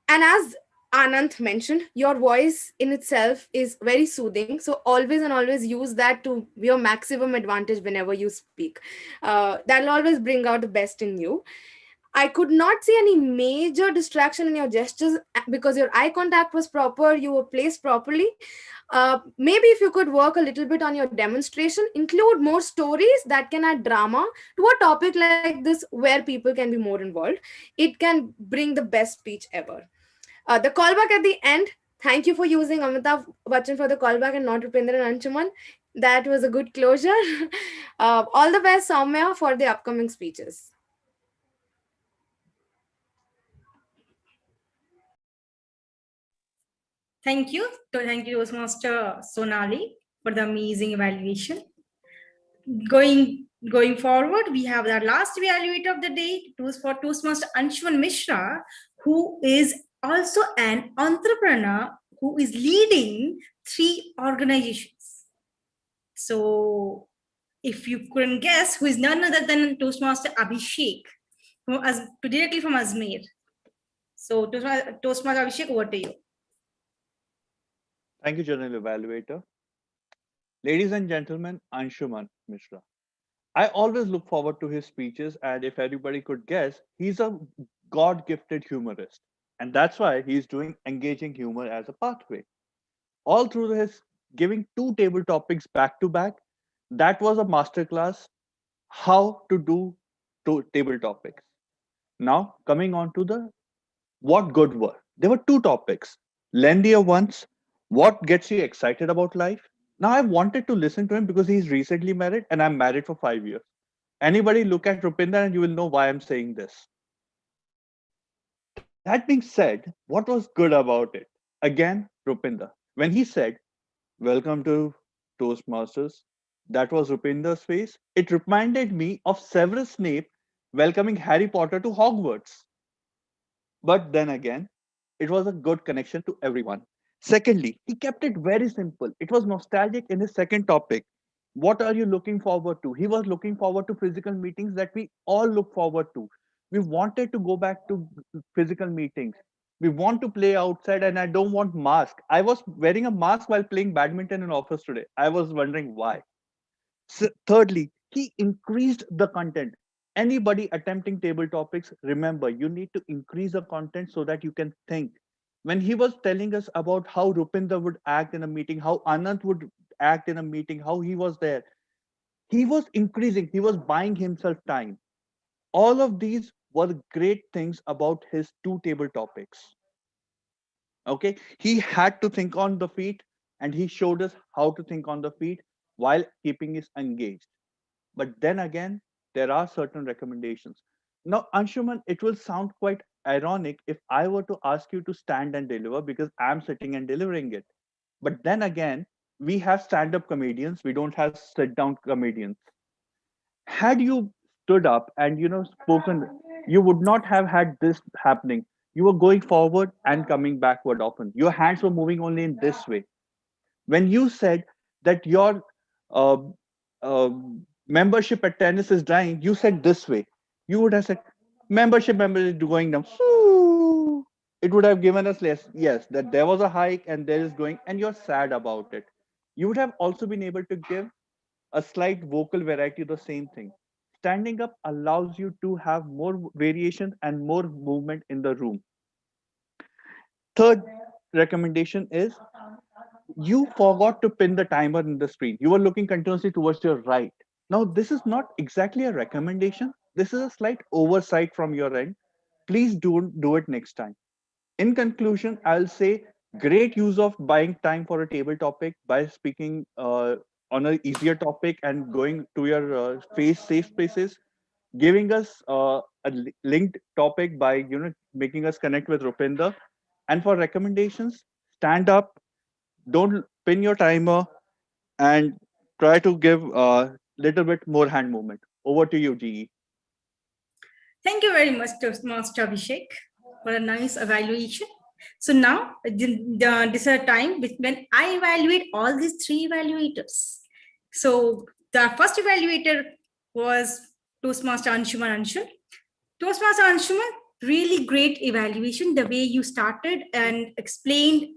as Anant mentioned, your voice in itself is very soothing. So always and always use that to your maximum advantage whenever you speak. That'll always bring out the best in you. I could not see any major distraction in your gestures because your eye contact was proper, you were placed properly. Maybe if you could work a little bit on your demonstration, include more stories that can add drama to a topic like this where people can be more involved, it can bring the best speech ever. The callback at the end, thank you for using Amitabh Bachchan for the callback and not Rupendra and Anshuman. That was a good closure. All the best, Soumya, for the upcoming speeches. Thank you. Thank you, Toastmaster Sonali, for the amazing evaluation. Going forward, we have our last evaluator of the day. It was for Toastmaster Anshuman Mishra, who is also an entrepreneur who is leading 3 organizations. So if you couldn't guess, who is none other than Toastmaster Abhishek, directly from Ajmer. So Toastmaster Abhishek, over to you. Thank you, General Evaluator. Ladies and gentlemen, Anshuman Mishra. I always look forward to his speeches, and if everybody could guess, he's a God gifted humorist. And that's why he's doing engaging humor as a pathway. All through his giving 2 table topics back to back, that was a masterclass how to do 2 table topics. Now, coming on to the what good were. There were 2 topics. Lengthier ones, what gets you excited about life? Now, I wanted to listen to him because he's recently married and I'm married for 5 years. Anybody look at Rupinder and you will know why I'm saying this. That being said, what was good about it? Again, Rupinder. When he said, "Welcome to Toastmasters," that was Rupinder's face. It reminded me of Severus Snape welcoming Harry Potter to Hogwarts. But then again, it was a good connection to everyone. Secondly, he kept it very simple. It was nostalgic in his second topic. What are you looking forward to? He was looking forward to physical meetings that we all look forward to. We wanted to go back to physical meetings. We want to play outside, and I don't want mask. I was wearing a mask while playing badminton in office today. I was wondering why. Thirdly, he increased the content. Anybody attempting table topics, remember, you need to increase the content so that you can think. When he was telling us about how Rupinder would act in a meeting, how Anant would act in a meeting, how he was there, he was increasing, he was buying himself time. All of these were great things about his 2 table topics. Okay, he had to think on the feet and he showed us how to think on the feet while keeping us engaged. But then again, there are certain recommendations. Now, Anshuman, it will sound quite ironic if I were to ask you to stand and deliver because I'm sitting and delivering it. But then again, we have stand-up comedians. We don't have sit-down comedians. Had you stood up and spoken, you would not have had this happening. You were going forward and coming backward often. Your hands were moving only in this way. When you said that your uh, uh, membership at tennis is dying, you said this way. You would have said membership is going down. It would have given us less. Yes, that there was a hike and there is going, and you're sad about it. You would have also been able to give a slight vocal variety to the same thing. Standing up allows you to have more variation and more movement in the room. Third recommendation is you forgot to pin the timer in the screen. You were looking continuously towards your right. Now, this is not exactly a recommendation. This is a slight oversight from your end. Please don't do it next time. In conclusion, I'll say great use of buying time for a table topic by speaking on an easier topic and going to your safe spaces, giving us a linked topic by making us connect with Rupinder. And for recommendations, stand up, don't pin your timer, and try to give a little bit more hand movement. Over to you, GE. Thank you very much, Toastmaster Abhishek, for a nice evaluation. So now, this is a time when I evaluate all these 3 evaluators. So the first evaluator was Toastmaster Anshuman Anshul. Toastmaster Anshuman, really great evaluation, the way you started and explained.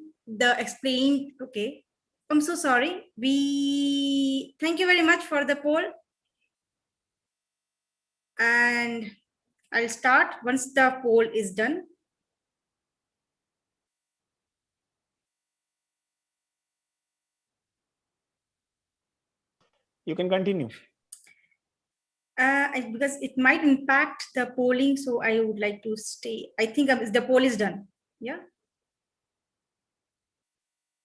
Okay, I'm so sorry. Thank you very much for the poll. And I'll start once the poll is done. You can continue. Because it might impact the polling, so I would like to stay. I think the poll is done. Yeah.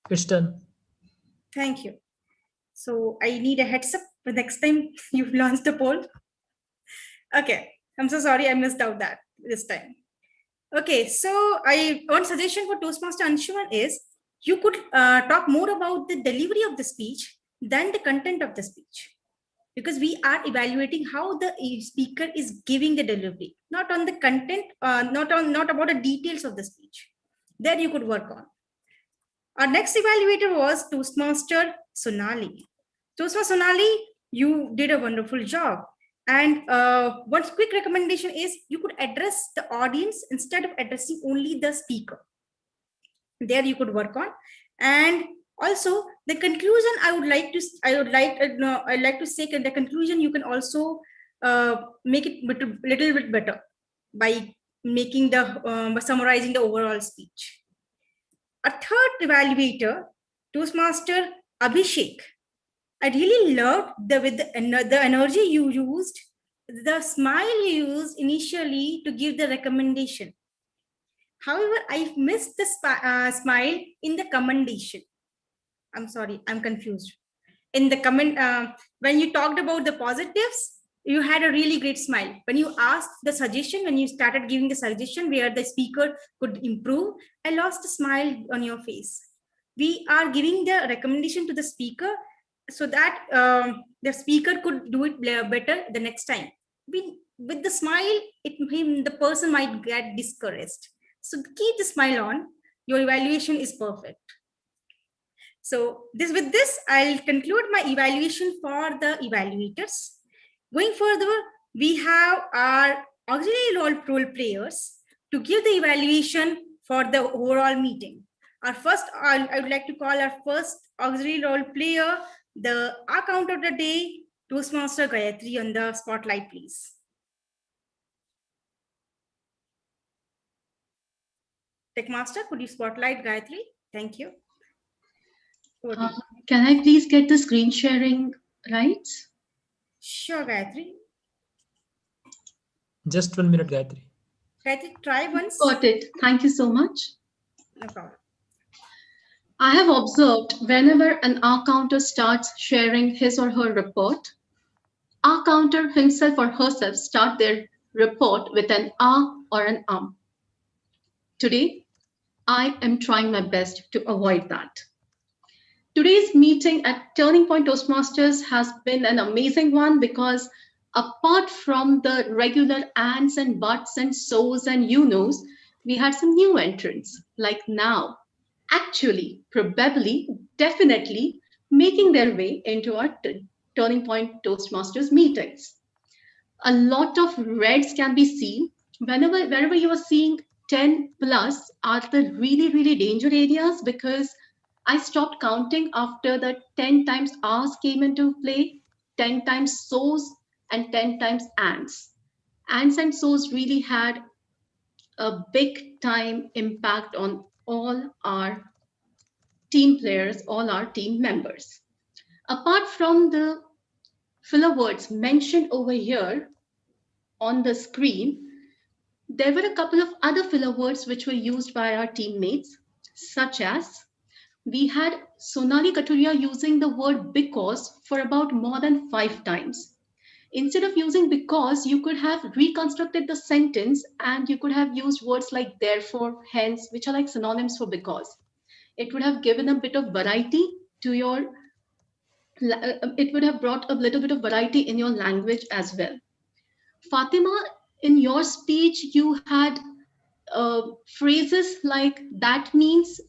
It's done. Thank you. So I need a heads up for next time you launch the poll. Okay, I'm so sorry I missed out that this time. Okay, so one suggestion for Toastmaster Anshuman is you could talk more about the delivery of the speech than the content of the speech, because we are evaluating how the speaker is giving the delivery, not on the content, not about the details of the speech. There you could work on. Our next evaluator was Toastmaster Sonali. Toastmaster Sonali, you did a wonderful job. And one quick recommendation is you could address the audience instead of addressing only the speaker. There you could work on. And also the conclusion, I'd like to say the conclusion you can also make it a little bit better by making by summarizing the overall speech. A third evaluator, Toastmaster Abhishek. I really loved the energy you used, the smile you used initially to give the recommendation. However, I missed the smile in the commendation. I'm sorry, I'm confused. In the comment, when you talked about the positives, you had a really great smile. When you asked the suggestion, when you started giving the suggestion where the speaker could improve, I lost a smile on your face. We are giving the recommendation to the speaker so that the speaker could do it better the next time. With the smile, the person might get discouraged. So keep the smile on. Your evaluation is perfect. So with this, I'll conclude my evaluation for the evaluators. Going further, we have our auxiliary role players to give the evaluation for the overall meeting. Our first, I would like to call our first auxiliary role player, the account of the day, Toastmaster Gayatri on the spotlight, please. Techmaster, could you spotlight Gayatri? Thank you. Can I please get the screen sharing rights? Sure, Gayatri. Just 1 minute, Gayatri. Gayatri, try once. Got it. Thank you so much. No problem. I have observed whenever an R counter starts sharing his or her report, R counter himself or herself start their report with an R or an Today, I am trying my best to avoid that. Today's meeting at Turning Point Toastmasters has been an amazing one because apart from the regular ands and buts and so's and you knows, we had some new entrants like now, actually, probably, definitely making their way into our Turning Point Toastmasters meetings. A lot of reds can be seen. Wherever you are seeing 10 plus are the really, really danger areas because I stopped counting after the 10 times R's came into play, 10 times so's and 10 times ands. Ands and so's really had a big time impact on all our team players, all our team members. Apart from the filler words mentioned over here on the screen, there were a couple of other filler words which were used by our teammates, such as we had Sonali Katuria using the word because for about more than 5 times. Instead of using because, you could have reconstructed the sentence and you could have used words like therefore, hence, which are like synonyms for because. It would have given a bit of variety to your, it would have brought a little bit of variety in your language as well. Fatima, in your speech, you had phrases like that means,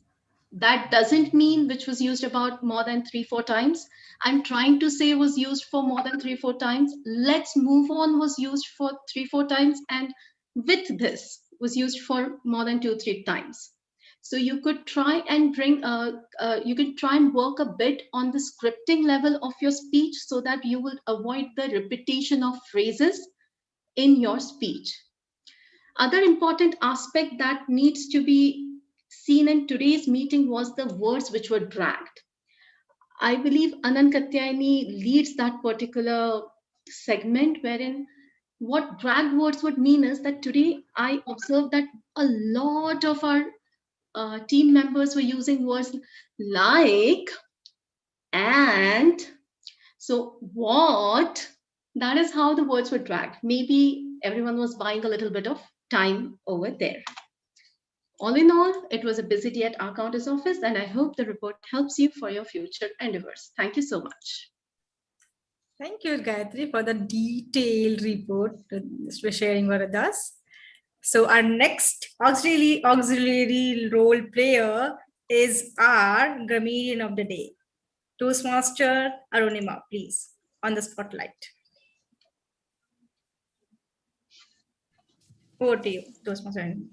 that doesn't mean, which was used about more than 3-4 times. I'm trying to say was used for more than 3-4 times. Let's move on was used for 3-4 times. And with this, was used for more than 2-3 times. So you could try and work a bit on the scripting level of your speech so that you will avoid the repetition of phrases in your speech. Other important aspect that needs to be seen in today's meeting was the words which were dragged. I believe Anand Katyayani leads that particular segment wherein what dragged words would mean is that today I observed that a lot of our team members were using words like and. So what? That is how the words were dragged. Maybe everyone was buying a little bit of time over there. All in all, it was a busy day at our accountan's office, and I hope the report helps you for your future endeavors. Thank you so much. Thank you, Gayatri, for the detailed report for sharing with us. So our next auxiliary role player is our grammarian of the day. Toastmaster Arunima, please, on the spotlight. Over to you, Toastmaster Arunima.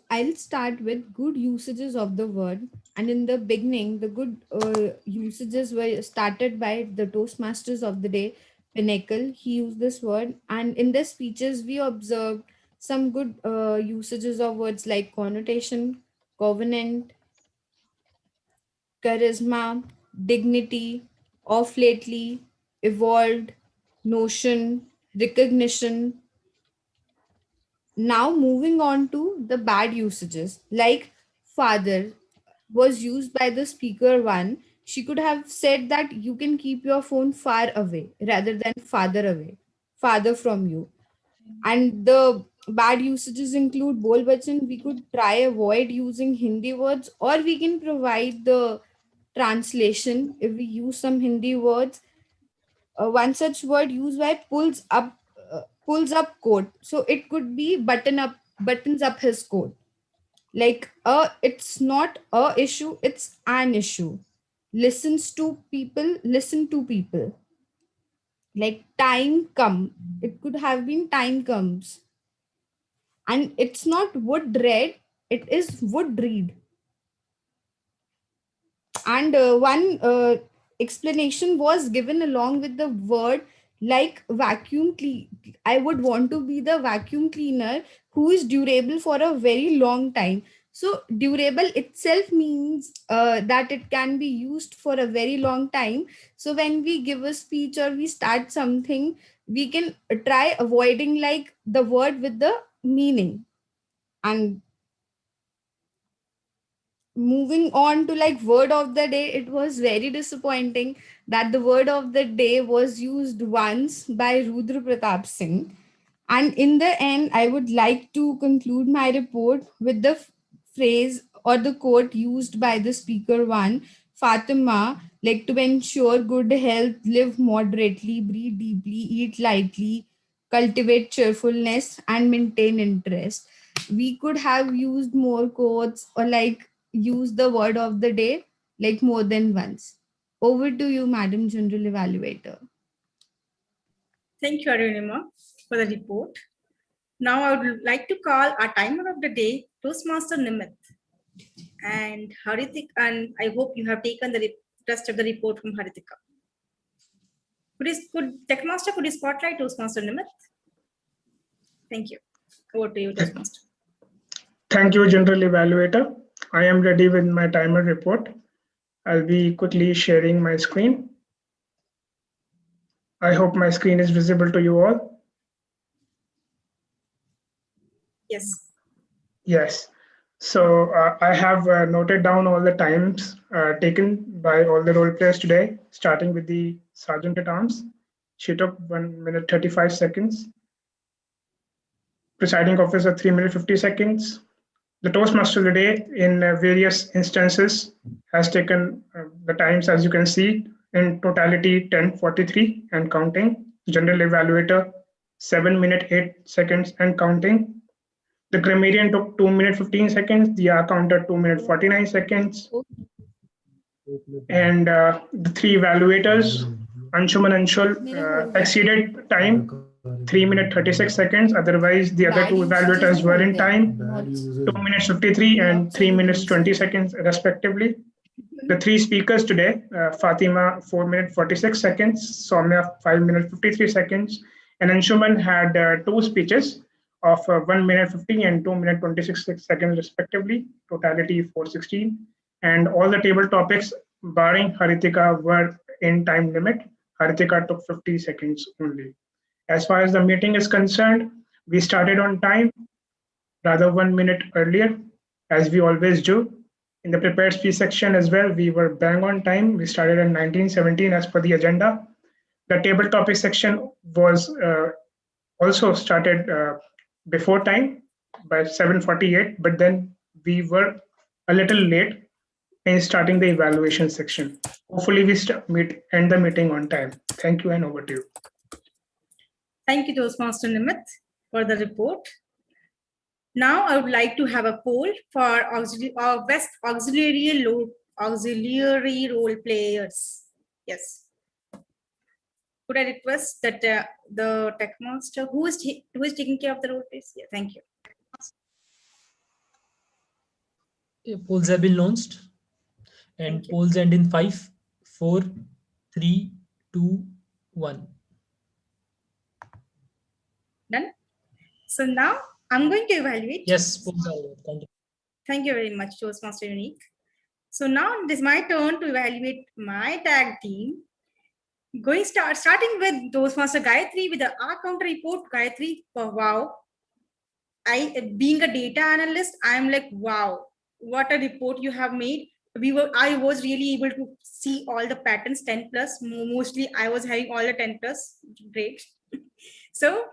I'll start with good usages of the word. And in the beginning, the good usages were started by the Toastmasters of the day, Pinnacle. He used this word. And in the speeches, we observed some good usages of words like connotation, covenant, charisma, dignity, off lately, evolved, notion, recognition. Now moving on to the bad usages, like father was used by the speaker one. She could have said that you can keep your phone far away rather than farther away, farther from you. And the bad usages include bol bachan. We could try avoid using Hindi words, or we can provide the translation if we use some Hindi words. One such word used by pulls up coat. So it could be buttons up his coat. Like it's not a issue, it's an issue. Listen to people. Like time come. It could have been time comes. And it's not would read, it is would read. And one explanation was given along with the word like vacuum clean. I would want to be the vacuum cleaner who is durable for a very long time. So durable itself means that it can be used for a very long time. So when we give a speech or we start something, we can try avoiding like the word with the meaning. And moving on to like word of the day, it was very disappointing that the word of the day was used once by Rudra Pratap Singh. And in the end, I would like to conclude my report with the phrase or the quote used by the speaker one, Fatima, like to ensure good health, live moderately, breathe deeply, eat lightly, cultivate cheerfulness, and maintain interest. We could have used more quotes or like use the word of the day like more than once. Over to you, Madam General Evaluator. Thank you, Arunima, for the report. Now I would like to call our timer of the day, Toastmaster Nimit. And Haritik, and I hope you have taken the rest of the report from Haritika. Could you spotlight Toastmaster Nimit? Thank you. Over to you, Toastmaster. Thank you, General Evaluator. I am ready with my timer report. I'll be quickly sharing my screen. I hope my screen is visible to you all. Yes. Yes. So I have noted down all the times taken by all the role players today, starting with the Sergeant at Arms. She took 1 minute 35 seconds. Presiding Officer 3 minutes 50 seconds. The Toastmaster today in various instances has taken the times, as you can see, in totality 10:43 and counting. General Evaluator 7 minutes 8 seconds and counting. The grammarian took 2 minutes 15 seconds. The accountant 2 minutes 49 seconds. And the three evaluators, Anshuman and Anshul, exceeded time 3 minutes 36 seconds. Otherwise, the other two evaluators were in time, 2 minutes 53 and 3 minutes 20 seconds respectively. The three speakers today, Fatima 4 minutes 46 seconds, Soumya 5 minutes 53 seconds, and Anshuman had two speeches of 1 minute 50 and 2 minutes 26 seconds respectively, totality 416. And all the table topics barring Haritika were in time limit. Haritika took 50 seconds only. As far as the meeting is concerned, we started on time, rather 1 minute earlier, as we always do. In the prepared speech section as well, we were bang on time. We started at 19:17 as per the agenda. The table topic section was also started before time by 7:48, but then we were a little late in starting the evaluation section. Hopefully we end the meeting on time. Thank you and over to you. Thank you, Toastmaster Nimit, for the report. Now I would like to have a poll for best auxiliary role players. Yes. Could I request that the tech master who is taking care of the role plays? Yeah, thank you. Polls have been launched, and polls end in 5, 4, 3, 2, 1. Done. So now I'm going to evaluate. Yes, polls are over. Thank you. Thank you very much, Toastmaster Unique. So now it is my turn to evaluate my tag team. Starting with Toastmaster Gayatri with the R counter report. Gayatri, wow. Being a data analyst, I'm like, wow, what a report you have made. I was really able to see all the patterns, 10 plus. Mostly I was having all the 10 plus. Great. So,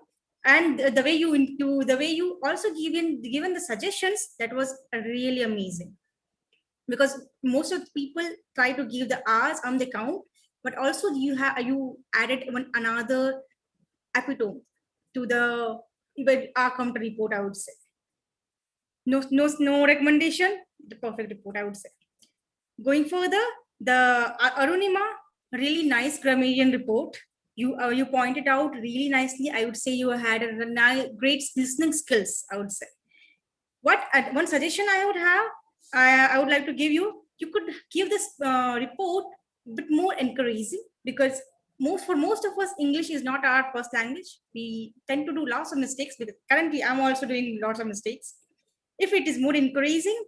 and the way you also given the suggestions, that was really amazing. Because most of the people try to give the hours on the count, but also you added another epitome to the R counter report, I would say. No recommendation, the perfect report, I would say. Going further, the Arunima, really nice grammarian report. You pointed out really nicely. I would say you had a great listening skills, I would say. One suggestion I would have, I would like to give you, you could give this report a bit more encouraging, because for most of us, English is not our first language. We tend to do lots of mistakes. Currently, I'm also doing lots of mistakes. If it is more encouraging,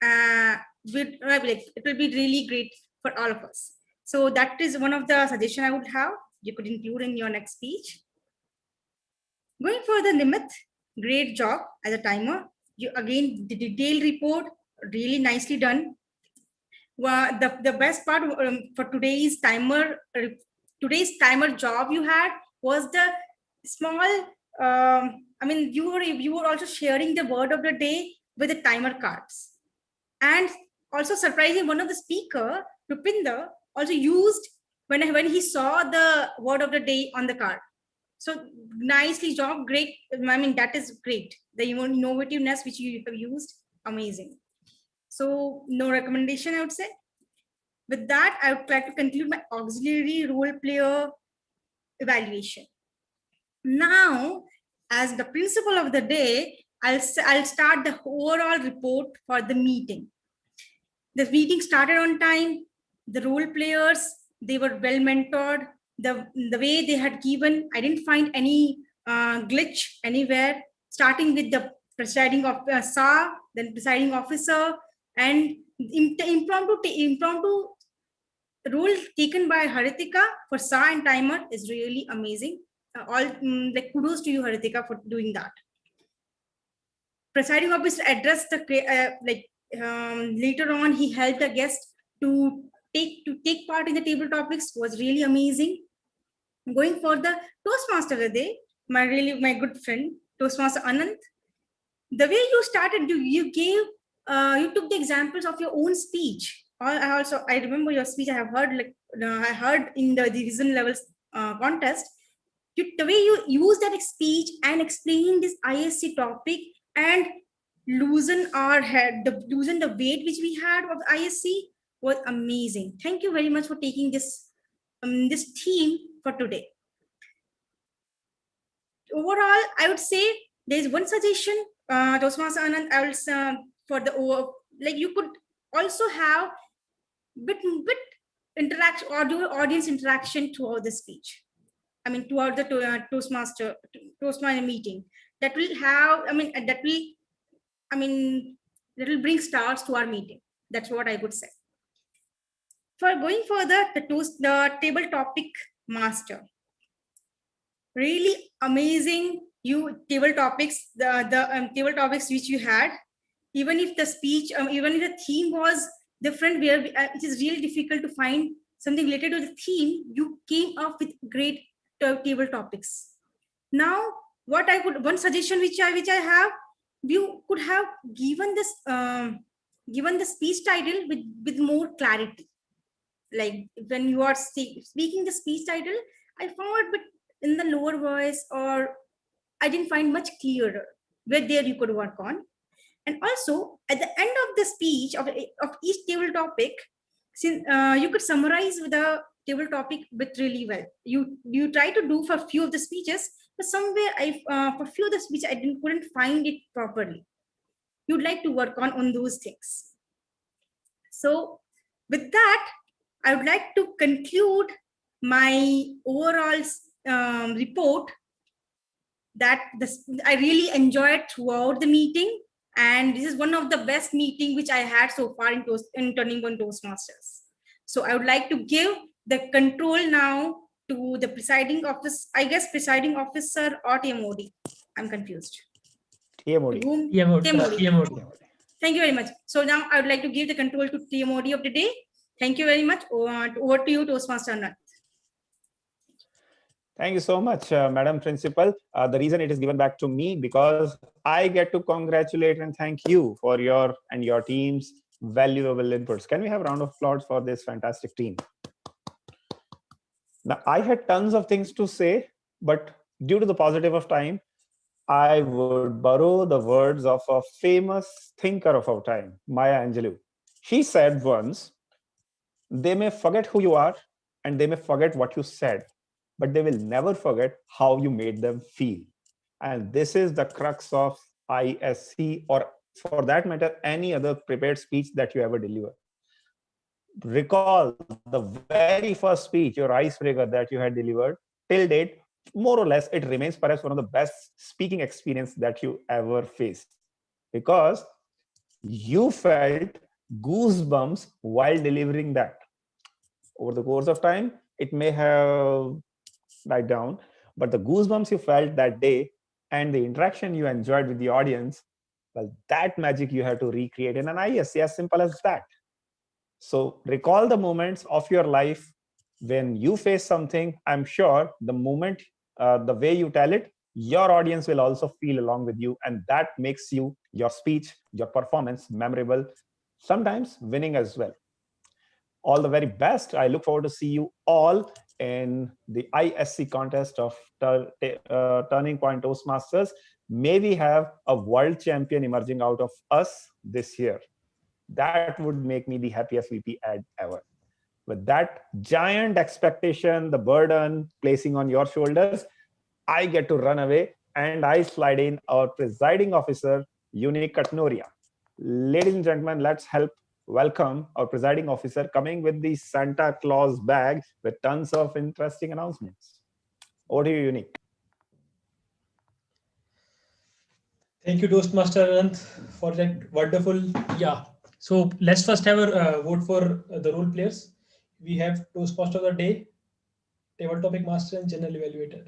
it will be really great for all of us. So that is one of the suggestions I would have. You could include in your next speech. Going further, Nimit, great job as a timer. You again, the detailed report, really nicely done. Well, the best part for today's timer job you had was the small. You were also sharing the word of the day with the timer cards, and also surprising, one of the speaker, Rupinder, also used when he saw the word of the day on the card. So nicely job, great. I mean, that is great. The innovativeness which you have used, amazing. So no recommendation, I would say. With that, I would like to conclude my auxiliary role player evaluation. Now, as the principal of the day, I'll start the overall report for the meeting. The meeting started on time. The role players, they were well mentored. The way they had given, I didn't find any glitch anywhere. Starting with the presiding officer, then presiding officer, and impromptu role taken by Haritika for SA and timer is really amazing. Like kudos to you, Haritika, for doing that. Presiding officer addressed the later on, he helped the guest to take part in the table topics, was really amazing. Going for the Toastmaster today, my good friend Toastmaster Anant, the way you started, you took the examples of your own speech. I remember your speech. I have heard I heard in the division levels contest. The way you use that speech and explain this ISC topic and loosen the weight which we had of ISC was amazing. Thank you very much for taking this theme for today. overall, I would say there's one suggestion, Toastmaster Anand, I will for the like you could also have bit interaction, audience interaction throughout the speech. I mean, throughout the Toastmaster meeting, that will have. That will bring stars to our meeting. That's what I would say. For going further, the table topic master. Really amazing table topics, the table topics which you had. Even if the speech, even if the theme was different, where it is really difficult to find something related to the theme, you came up with great table topics. Now, one suggestion which I have, you could have given this given the speech title with more clarity. Like when you are speaking the speech title, I found but in the lower voice, or I didn't find much clearer where there you could work on. And also at the end of the speech of each table topic, since you could summarize the table topic with really well. You try to do for a few of the speeches, but somewhere for few of the speech I couldn't find it properly. You'd like to work on those things. So with that, I would like to conclude my overall report that I really enjoyed throughout the meeting, and this is one of the best meeting which I had so far in Turning Point Toastmasters. So I would like to give the control now to the presiding officer, I guess presiding officer or TMOD. I'm confused. TMOD. TMOD. Thank you very much. So now I would like to give the control to TMOD of the day. Thank you very much. Over to you, Toastmaster Anand. Thank you so much, Madam Principal. The reason it is given back to me because I get to congratulate and thank you for your and your team's valuable inputs. Can we have a round of applause for this fantastic team? Now, I had tons of things to say, but due to the paucity of time, I would borrow the words of a famous thinker of our time, Maya Angelou. She said once, they may forget who you are and they may forget what you said, but they will never forget how you made them feel. And this is the crux of ISC, or for that matter, any other prepared speech that you ever deliver. Recall the very first speech, your icebreaker that you had delivered till date, more or less, it remains perhaps one of the best speaking experience that you ever faced, because you felt goosebumps while delivering that. Over the course of time, it may have died down, but the goosebumps you felt that day and the interaction you enjoyed with the audience, well, that magic you have to recreate in an ISC, as simple as that. So recall the moments of your life when you face something. I'm sure the moment, the way you tell it, your audience will also feel along with you, and that makes you, your speech, your performance memorable, sometimes winning as well. All the very best. I look forward to see you all in the ISC contest of Turning Point Toastmasters. May we have a world champion emerging out of us this year. That would make me the happiest VP ad ever. With that giant expectation, the burden placing on your shoulders, I get to run away and I slide in our presiding officer, Unique Katnoria. Ladies and gentlemen, let's help welcome our presiding officer coming with the Santa Claus bag with tons of interesting announcements. Over to you, Unique. Thank you, Toastmaster Anand, for that wonderful. Yeah. So let's first have a vote for the role players. We have Toastmaster of the day, Table Topic Master, and General Evaluator.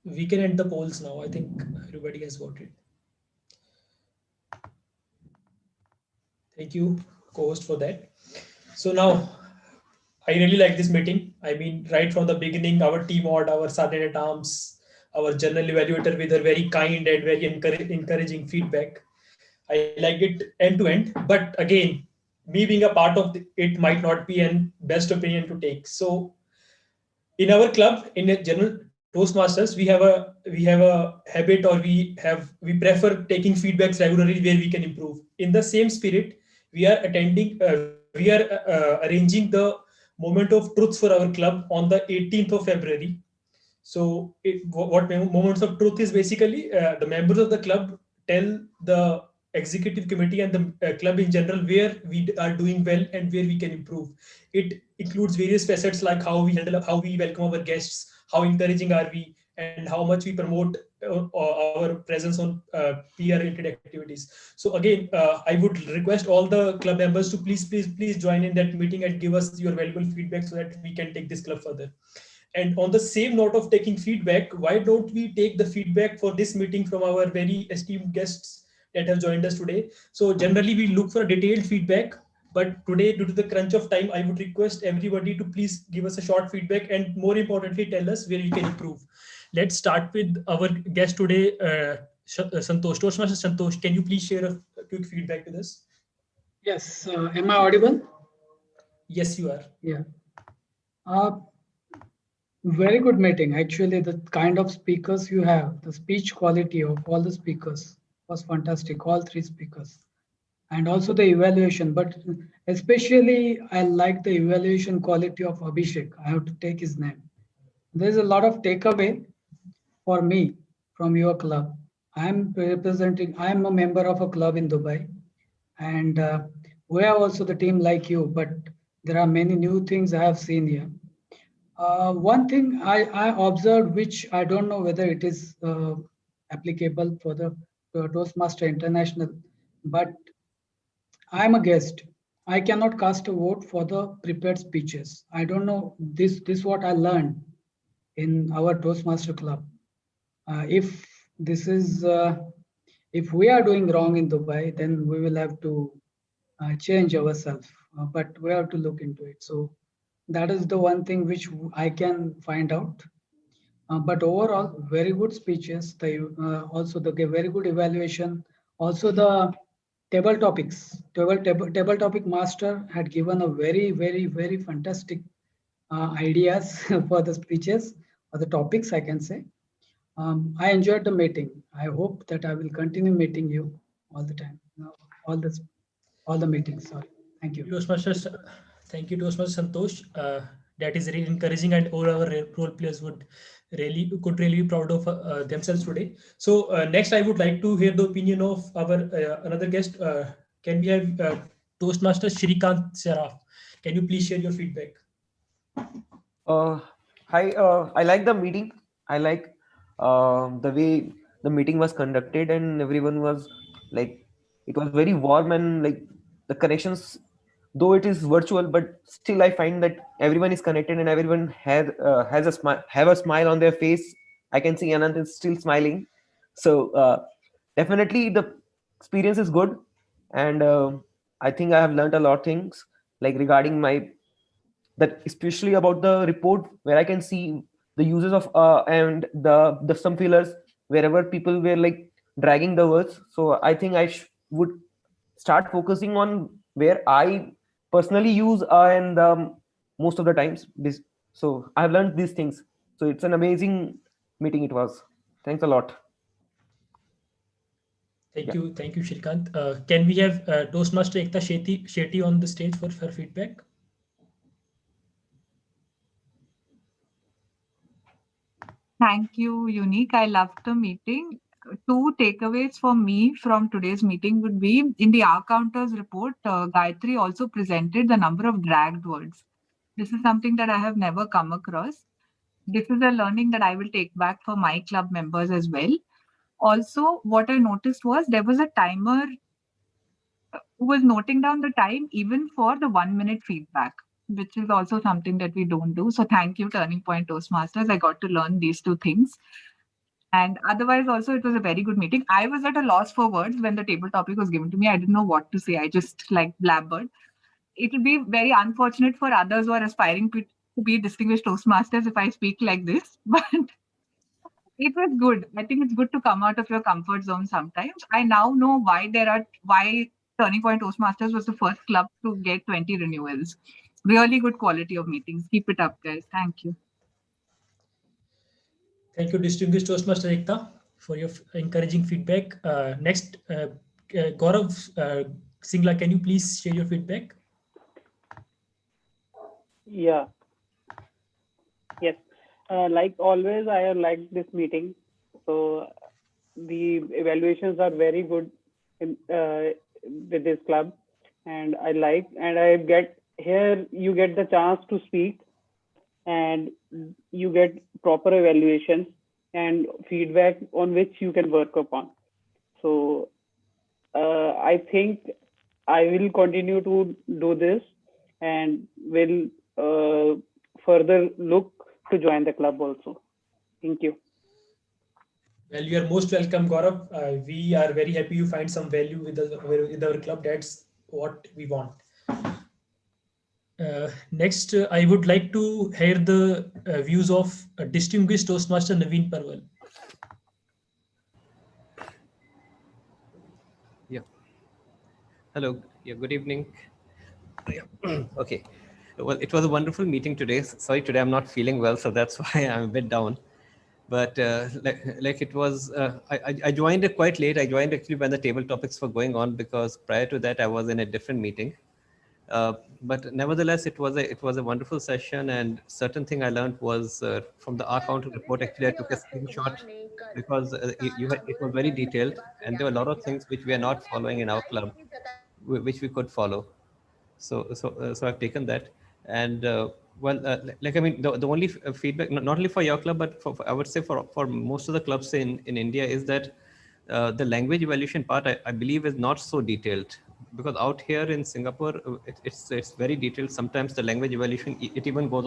We can end the polls now. I think everybody has voted. Thank you, co-host, for that. So now, I really like this meeting. I mean, right from the beginning, our team mod, our sergeant at arms, our general evaluator with a very kind and very encouraging feedback. I liked it end to end. But again, me being a part of it might not be an best opinion to take. So in our club, in a general Toastmasters, we have a habit, or we prefer taking feedbacks regularly where we can improve. In the same spirit, we are arranging the moment of truth for our club on the 18th of February. So what moments of truth is basically the members of the club tell the executive committee and the club in general where we are doing well and where we can improve. It includes various facets like how we handle, how we welcome our guests, how encouraging are we, and how much we promote our presence on PR-related activities. So again, I would request all the club members to please join in that meeting and give us your valuable feedback so that we can take this club further. And on the same note of taking feedback, why don't we take the feedback for this meeting from our very esteemed guests that have joined us today? So generally we look for detailed feedback, but today due to the crunch of time, I would request everybody to please give us a short feedback and more importantly, tell us where we can improve. Let's start with our guest today, Santosh. Toastmaster Santosh, can you please share a quick feedback with us? Yes, am I audible? Yes, you are. Yeah. Very good meeting. Actually, the kind of speakers you have, the speech quality of all the speakers was fantastic, all three speakers. And also the evaluation, but especially I like the evaluation quality of Abhishek. I have to take his name. There's a lot of takeaway for me from your club. I'm a member of a club in Dubai, and we are also the team like you, but there are many new things I have seen here. One thing I observed, which I don't know whether it is applicable for the Toastmaster International, but I'm a guest. I cannot cast a vote for the prepared speeches. I don't know this what I learned in our Toastmaster club. If this is if we are doing wrong in Dubai, then we will have to change ourselves. But we have to look into it. So that is the one thing which I can find out. But overall, very good speeches. Also the very good evaluation. Also the table topics. Table topic master had given a very fantastic ideas for the speeches or the topics, I can say. I enjoyed the meeting. I hope that I will continue meeting you all the time, all the meetings. Sorry. Thank you. Thank you, Toastmaster Santosh. That is really encouraging, and all our role players could really be proud of themselves today. So next, I would like to hear the opinion of our another guest. Can we have Toastmaster Shrikant Saraf? Can you please share your feedback? Hi, I like the meeting. I like the way the meeting was conducted, and everyone was like, it was very warm, and like the connections, though it is virtual, but still I find that everyone is connected and everyone has a smile, have a smile on their face. I can see Anant is still smiling, so definitely the experience is good, and I think I have learned a lot of things like regarding my that especially about the report where I can see the uses of and the some fillers wherever people were like dragging the words. So I think I would start focusing on where I personally use and most of the times this. So I've learned these things. So it's an amazing meeting. It was. Thanks a lot. Thank you, Shrikant. Can we have Toastmaster Ekta Shetty on the stage for her feedback? Thank you, Unique. I loved the meeting. Two takeaways for me from today's meeting would be in the R counters report, Gayatri also presented the number of dragged words. This is something that I have never come across. This is a learning that I will take back for my club members as well. Also, what I noticed was there was a timer who was noting down the time even for the 1 minute feedback, which is also something that we don't do. So thank you, Turning Point Toastmasters. I got to learn these two things. And otherwise, also, it was a very good meeting. I was at a loss for words when the table topic was given to me. I didn't know what to say. I just like blabbered. It will be very unfortunate for others who are aspiring to be distinguished Toastmasters if I speak like this. But it was good. I think it's good to come out of your comfort zone sometimes. I now know why Turning Point Toastmasters was the first club to get 20 renewals. Really good quality of meetings. Keep it up, guys. Thank you. Thank you, distinguished Toastmaster Ekta, for your encouraging feedback. Next, Gaurav, Singla, can you please share your feedback? Yeah. Yes. Like always, I have liked this meeting. So the evaluations are very good in, with this club, and I get here. You get the chance to speak, and you get proper evaluations and feedback on which you can work upon. So I think I will continue to do this and will further look to join the club also. Thank you. Well, you are most welcome, Gaurav. We are very happy you find some value with our club. That's what we want. Next, I would like to hear the views of distinguished Toastmaster Naveen Parwal. Yeah. Hello. Yeah. Good evening. Okay. Well, it was a wonderful meeting today. Sorry, today I'm not feeling well, so that's why I'm a bit down. But like it was, I joined it quite late. I joined actually when the table topics were going on, because prior to that I was in a different meeting. But nevertheless, it was a wonderful session, and certain thing I learned was from the R counter report. Actually, I took a screenshot because it was very detailed, and there were a lot of things which we are not following in our club, which we could follow. So I've taken that, and like I mean, the only feedback, not only for your club, but I would say for most of the clubs in India, is that the language evaluation part, I believe, is not so detailed, because out here in Singapore, it's very detailed. Sometimes the language evaluation, it even goes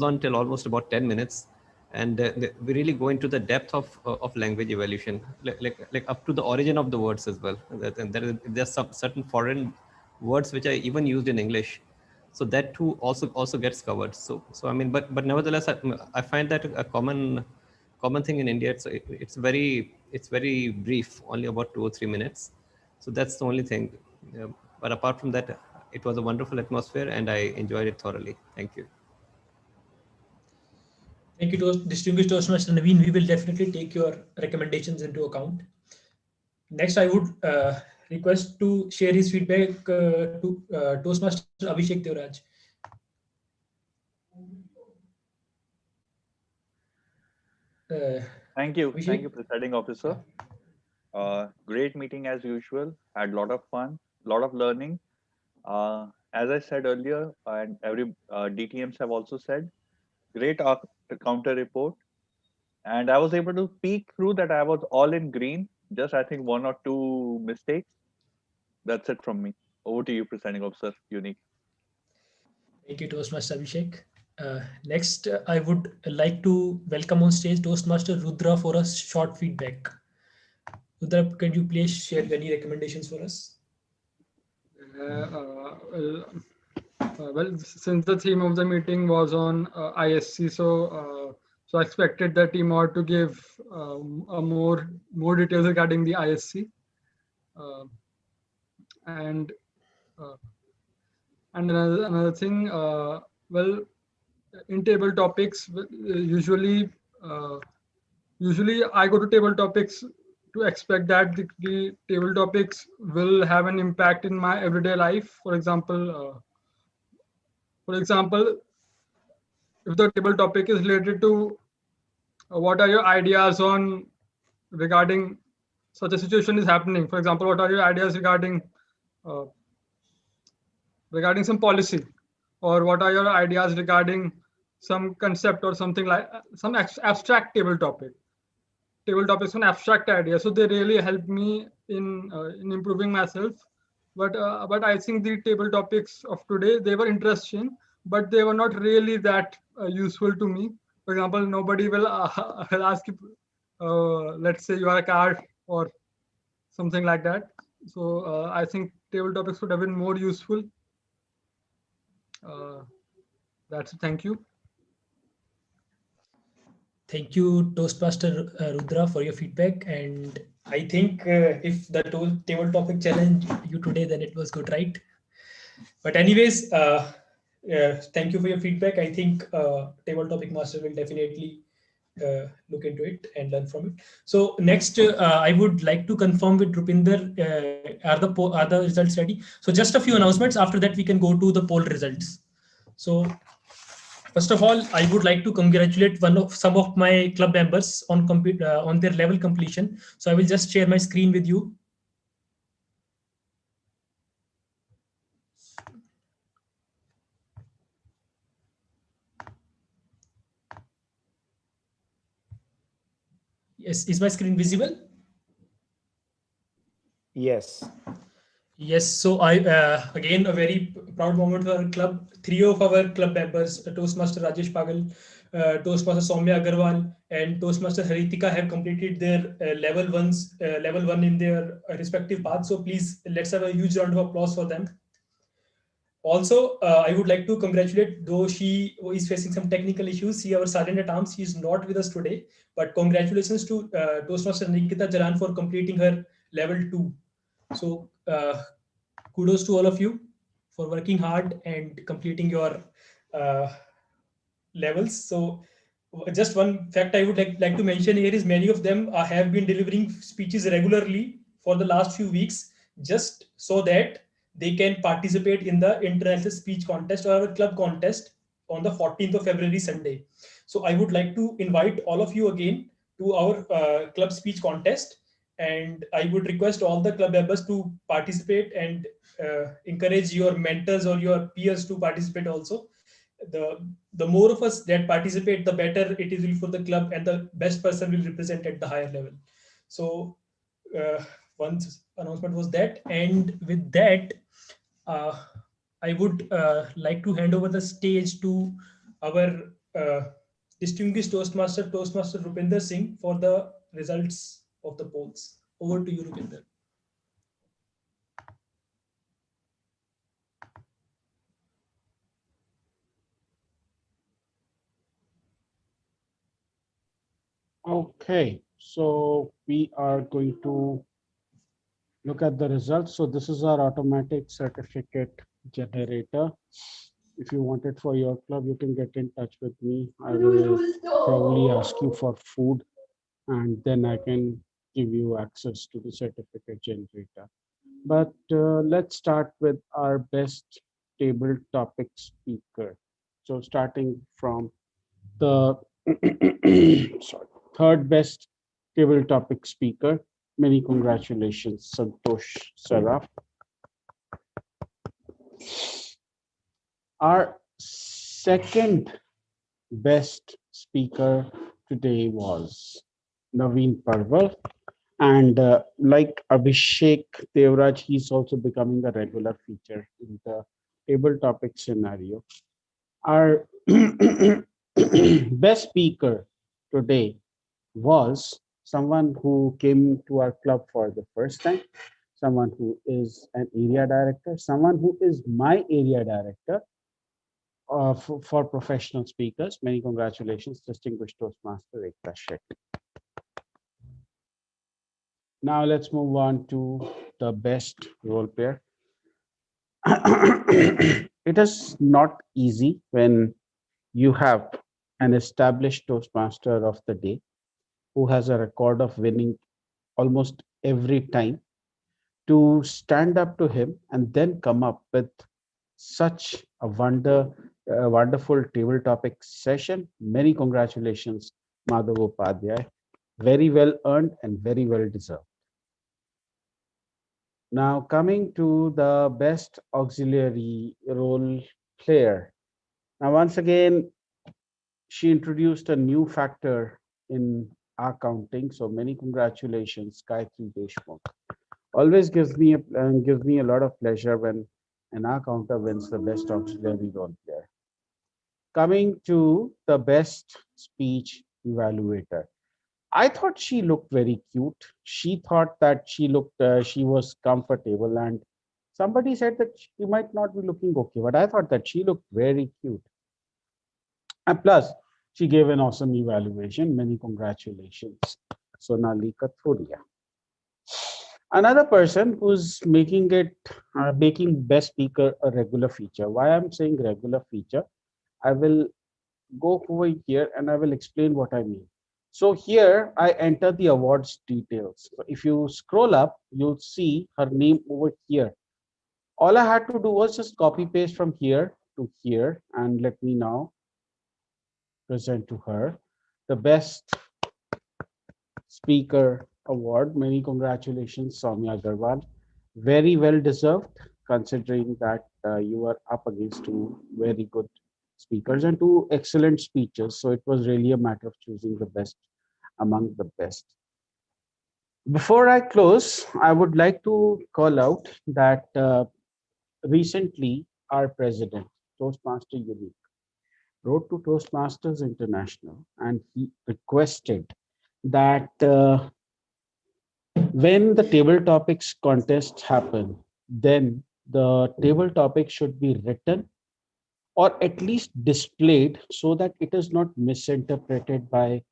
on till almost about 10 minutes, and we really go into the depth of language evaluation, like up to the origin of the words as well. And there's some certain foreign words which are even used in English, so that too also gets covered. So I mean, but nevertheless, I find that a common thing in India. It's very brief, only about 2 or 3 minutes. So that's the only thing. But apart from that, it was a wonderful atmosphere, and I enjoyed it thoroughly. Thank you. Thank you, distinguished Toastmaster Naveen. We will definitely take your recommendations into account. Next, I would request to share his feedback to Toastmaster Abhishek Devraj. Thank you, presiding officer. Great meeting as usual. Had a lot of fun, a lot of learning. As I said earlier, and every DTMs have also said, great counter report. And I was able to peek through that I was all in green. Just I think 1 or 2 mistakes. That's it from me. Over to you, presiding officer. Unique. Thank you, Toastmaster Abhishek. Next, I would like to welcome on stage Toastmaster Rudra for a short feedback. Rudra, can you please share any recommendations for us? Well, since the theme of the meeting was on ISC, so I expected the team out to give more details regarding the ISC, and another thing. Well, in table topics, usually I go to table topics to expect that the table topics will have an impact in my everyday life. For example, if the table topic is related to what are your ideas on regarding such a situation is happening. For example, what are your ideas regarding some policy, or what are your ideas regarding some concept or something like some abstract table topic. Table topics on abstract ideas, so they really help me in improving myself. But I think the table topics of today, they were interesting, but they were not really that useful to me. For example, nobody will ask you, let's say you are a car or something like that. So I think table topics would have been more useful. That's it. Thank you. Thank you, Toastmaster Rudra, for your feedback. And I think if the table topic challenged you today, then it was good, right? But anyways, thank you for your feedback. I think table topic master will definitely look into it and learn from it. So next, I would like to confirm with Rupinder, are the results ready? So just a few announcements. After that, we can go to the poll results. So first of all, I would like to congratulate some of my club members on their level completion. So I will just share my screen with you. Yes, is my screen visible? Yes. Yes, so I again a very proud moment for our club. 3 of our club members, Toastmaster Rajesh Pagal, Toastmaster Soumya Agarwal, and Toastmaster Haritika have completed their level one in their respective paths. So please let's have a huge round of applause for them. Also, I would like to congratulate, though she is facing some technical issues, she our sergeant at arms. She is not with us today, but congratulations to Toastmaster Nikita Jalan for completing her level 2. So kudos to all of you for working hard and completing your levels. So just one fact I would like to mention here is many of them have been delivering speeches regularly for the last few weeks, just so that they can participate in the international speech contest or our club contest on the 14th of February, Sunday. So I would like to invite all of you again to our club speech contest, and I would request all the club members to participate and encourage your mentors or your peers to participate also. The more of us that participate, the better it is for the club, and the best person will represent at the higher level. So one announcement was that, and with that, uh, I would like to hand over the stage to our distinguished Toastmaster Rupinder Singh, for the results of the polls. Over to you, Rupinder. Okay, so we are going to look at the results. So this is our automatic certificate generator. If you want it for your club, you can get in touch with me. I will probably ask you for food, and then I can give you access to the certificate generator. But let's start with our best table topic speaker. So starting from the sorry, third best table topic speaker. Many congratulations, Santosh Saraf. Our second best speaker today was Naveen Parwal. And like Abhishek Devraj, he's also becoming a regular feature in the table topic scenario. Our best speaker today was someone who came to our club for the first time, someone who is an area director, someone who is my area director for professional speakers. Many congratulations, distinguished Toastmaster Ekta Shetty. Now let's move on to the best role player. It is not easy when you have an established Toastmaster of the day who has a record of winning almost every time, to stand up to him and then come up with such a wonderful table topic session. Many congratulations, Madhav Upadhyay. Very well earned and very well deserved. Now coming to the best auxiliary role player. Now once again, she introduced a new factor in our counting. So many congratulations, Gayatri Deshmukh. Always gives me a lot of pleasure when an our counter wins the best auxiliary role player. Coming to the best speech evaluator. I thought she looked very cute. She thought that she was comfortable, and somebody said that she might not be looking okay, but I thought that she looked very cute. And plus, she gave an awesome evaluation. Many congratulations, Sonali Kathuria. Another person who's making best speaker a regular feature. Why I'm saying regular feature, I will go over here and I will explain what I mean. So here I enter the awards details. So if you scroll up, you'll see her name over here. All I had to do was just copy paste from here to here, and let me now present to her the best speaker award. Many congratulations, Soumya Agarwal. Very well deserved, considering that you are up against two very good speakers and two excellent speeches. So it was really a matter of choosing the best among the best. Before I close, I would like to call out that recently our president, Toastmaster Unique, wrote to Toastmasters International and he requested that when the table topics contests happen, then the table topic should be written or at least displayed so that it is not misinterpreted by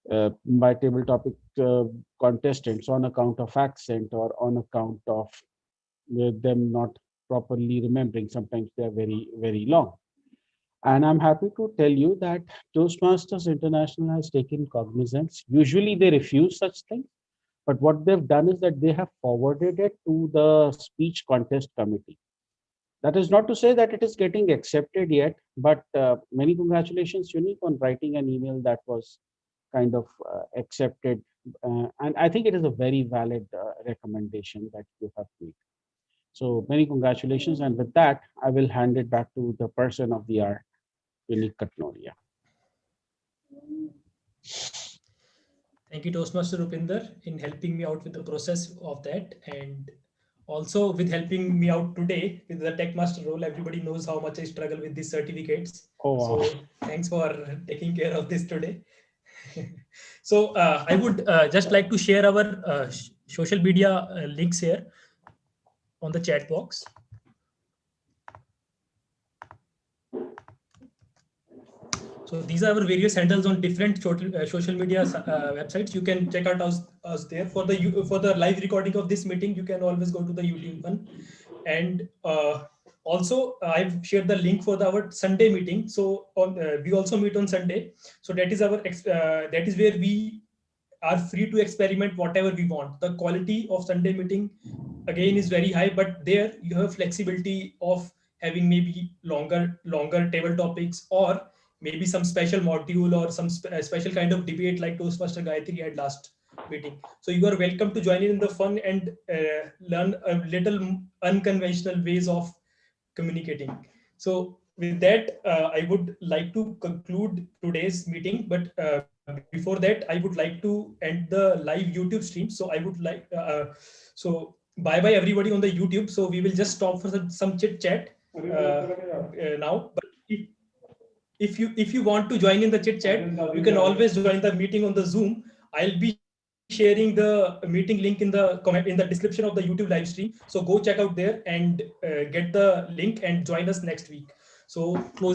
table topic contestants on account of accent or on account of them not properly remembering. Sometimes they are very, very long. And I'm happy to tell you that Toastmasters International has taken cognizance. Usually they refuse such things, but what they've done is that they have forwarded it to the speech contest committee. That is not to say that it is getting accepted yet, but many congratulations, Unique, on writing an email that was kind of accepted. And I think it is a very valid recommendation that you have made. So many congratulations. And with that, I will hand it back to the person of the hour, Unique Katnoria. Thank you, Toastmaster Rupinder, in helping me out with the process of that, and also with helping me out today with the Tech Master role. Everybody knows how much I struggle with these certificates. Oh, wow. So thanks for taking care of this today. So I would just like to share our social media links here on the chat box. So these are our various handles on different social media websites. You can check out us there. For the live recording of this meeting, you can always go to the YouTube one. And also, I've shared the link for our Sunday meeting. So we also meet on Sunday. So that is that is where we are free to experiment whatever we want. The quality of Sunday meeting again is very high, but there you have flexibility of having maybe longer table topics, or maybe some special module or some special kind of debate like Toastmaster Gayatri had last meeting. So you are welcome to join in the fun and learn a little unconventional ways of communicating. So with that, I would like to conclude today's meeting, but before that, I would like to end the live YouTube stream. So I would like, so bye bye everybody on the YouTube. So we will just stop for some chit chat now. But if you want to join in the chit chat, you can always join the meeting on the Zoom. I'll be sharing the meeting link in the description of the YouTube live stream. So go check out there and get the link and join us next week. So closing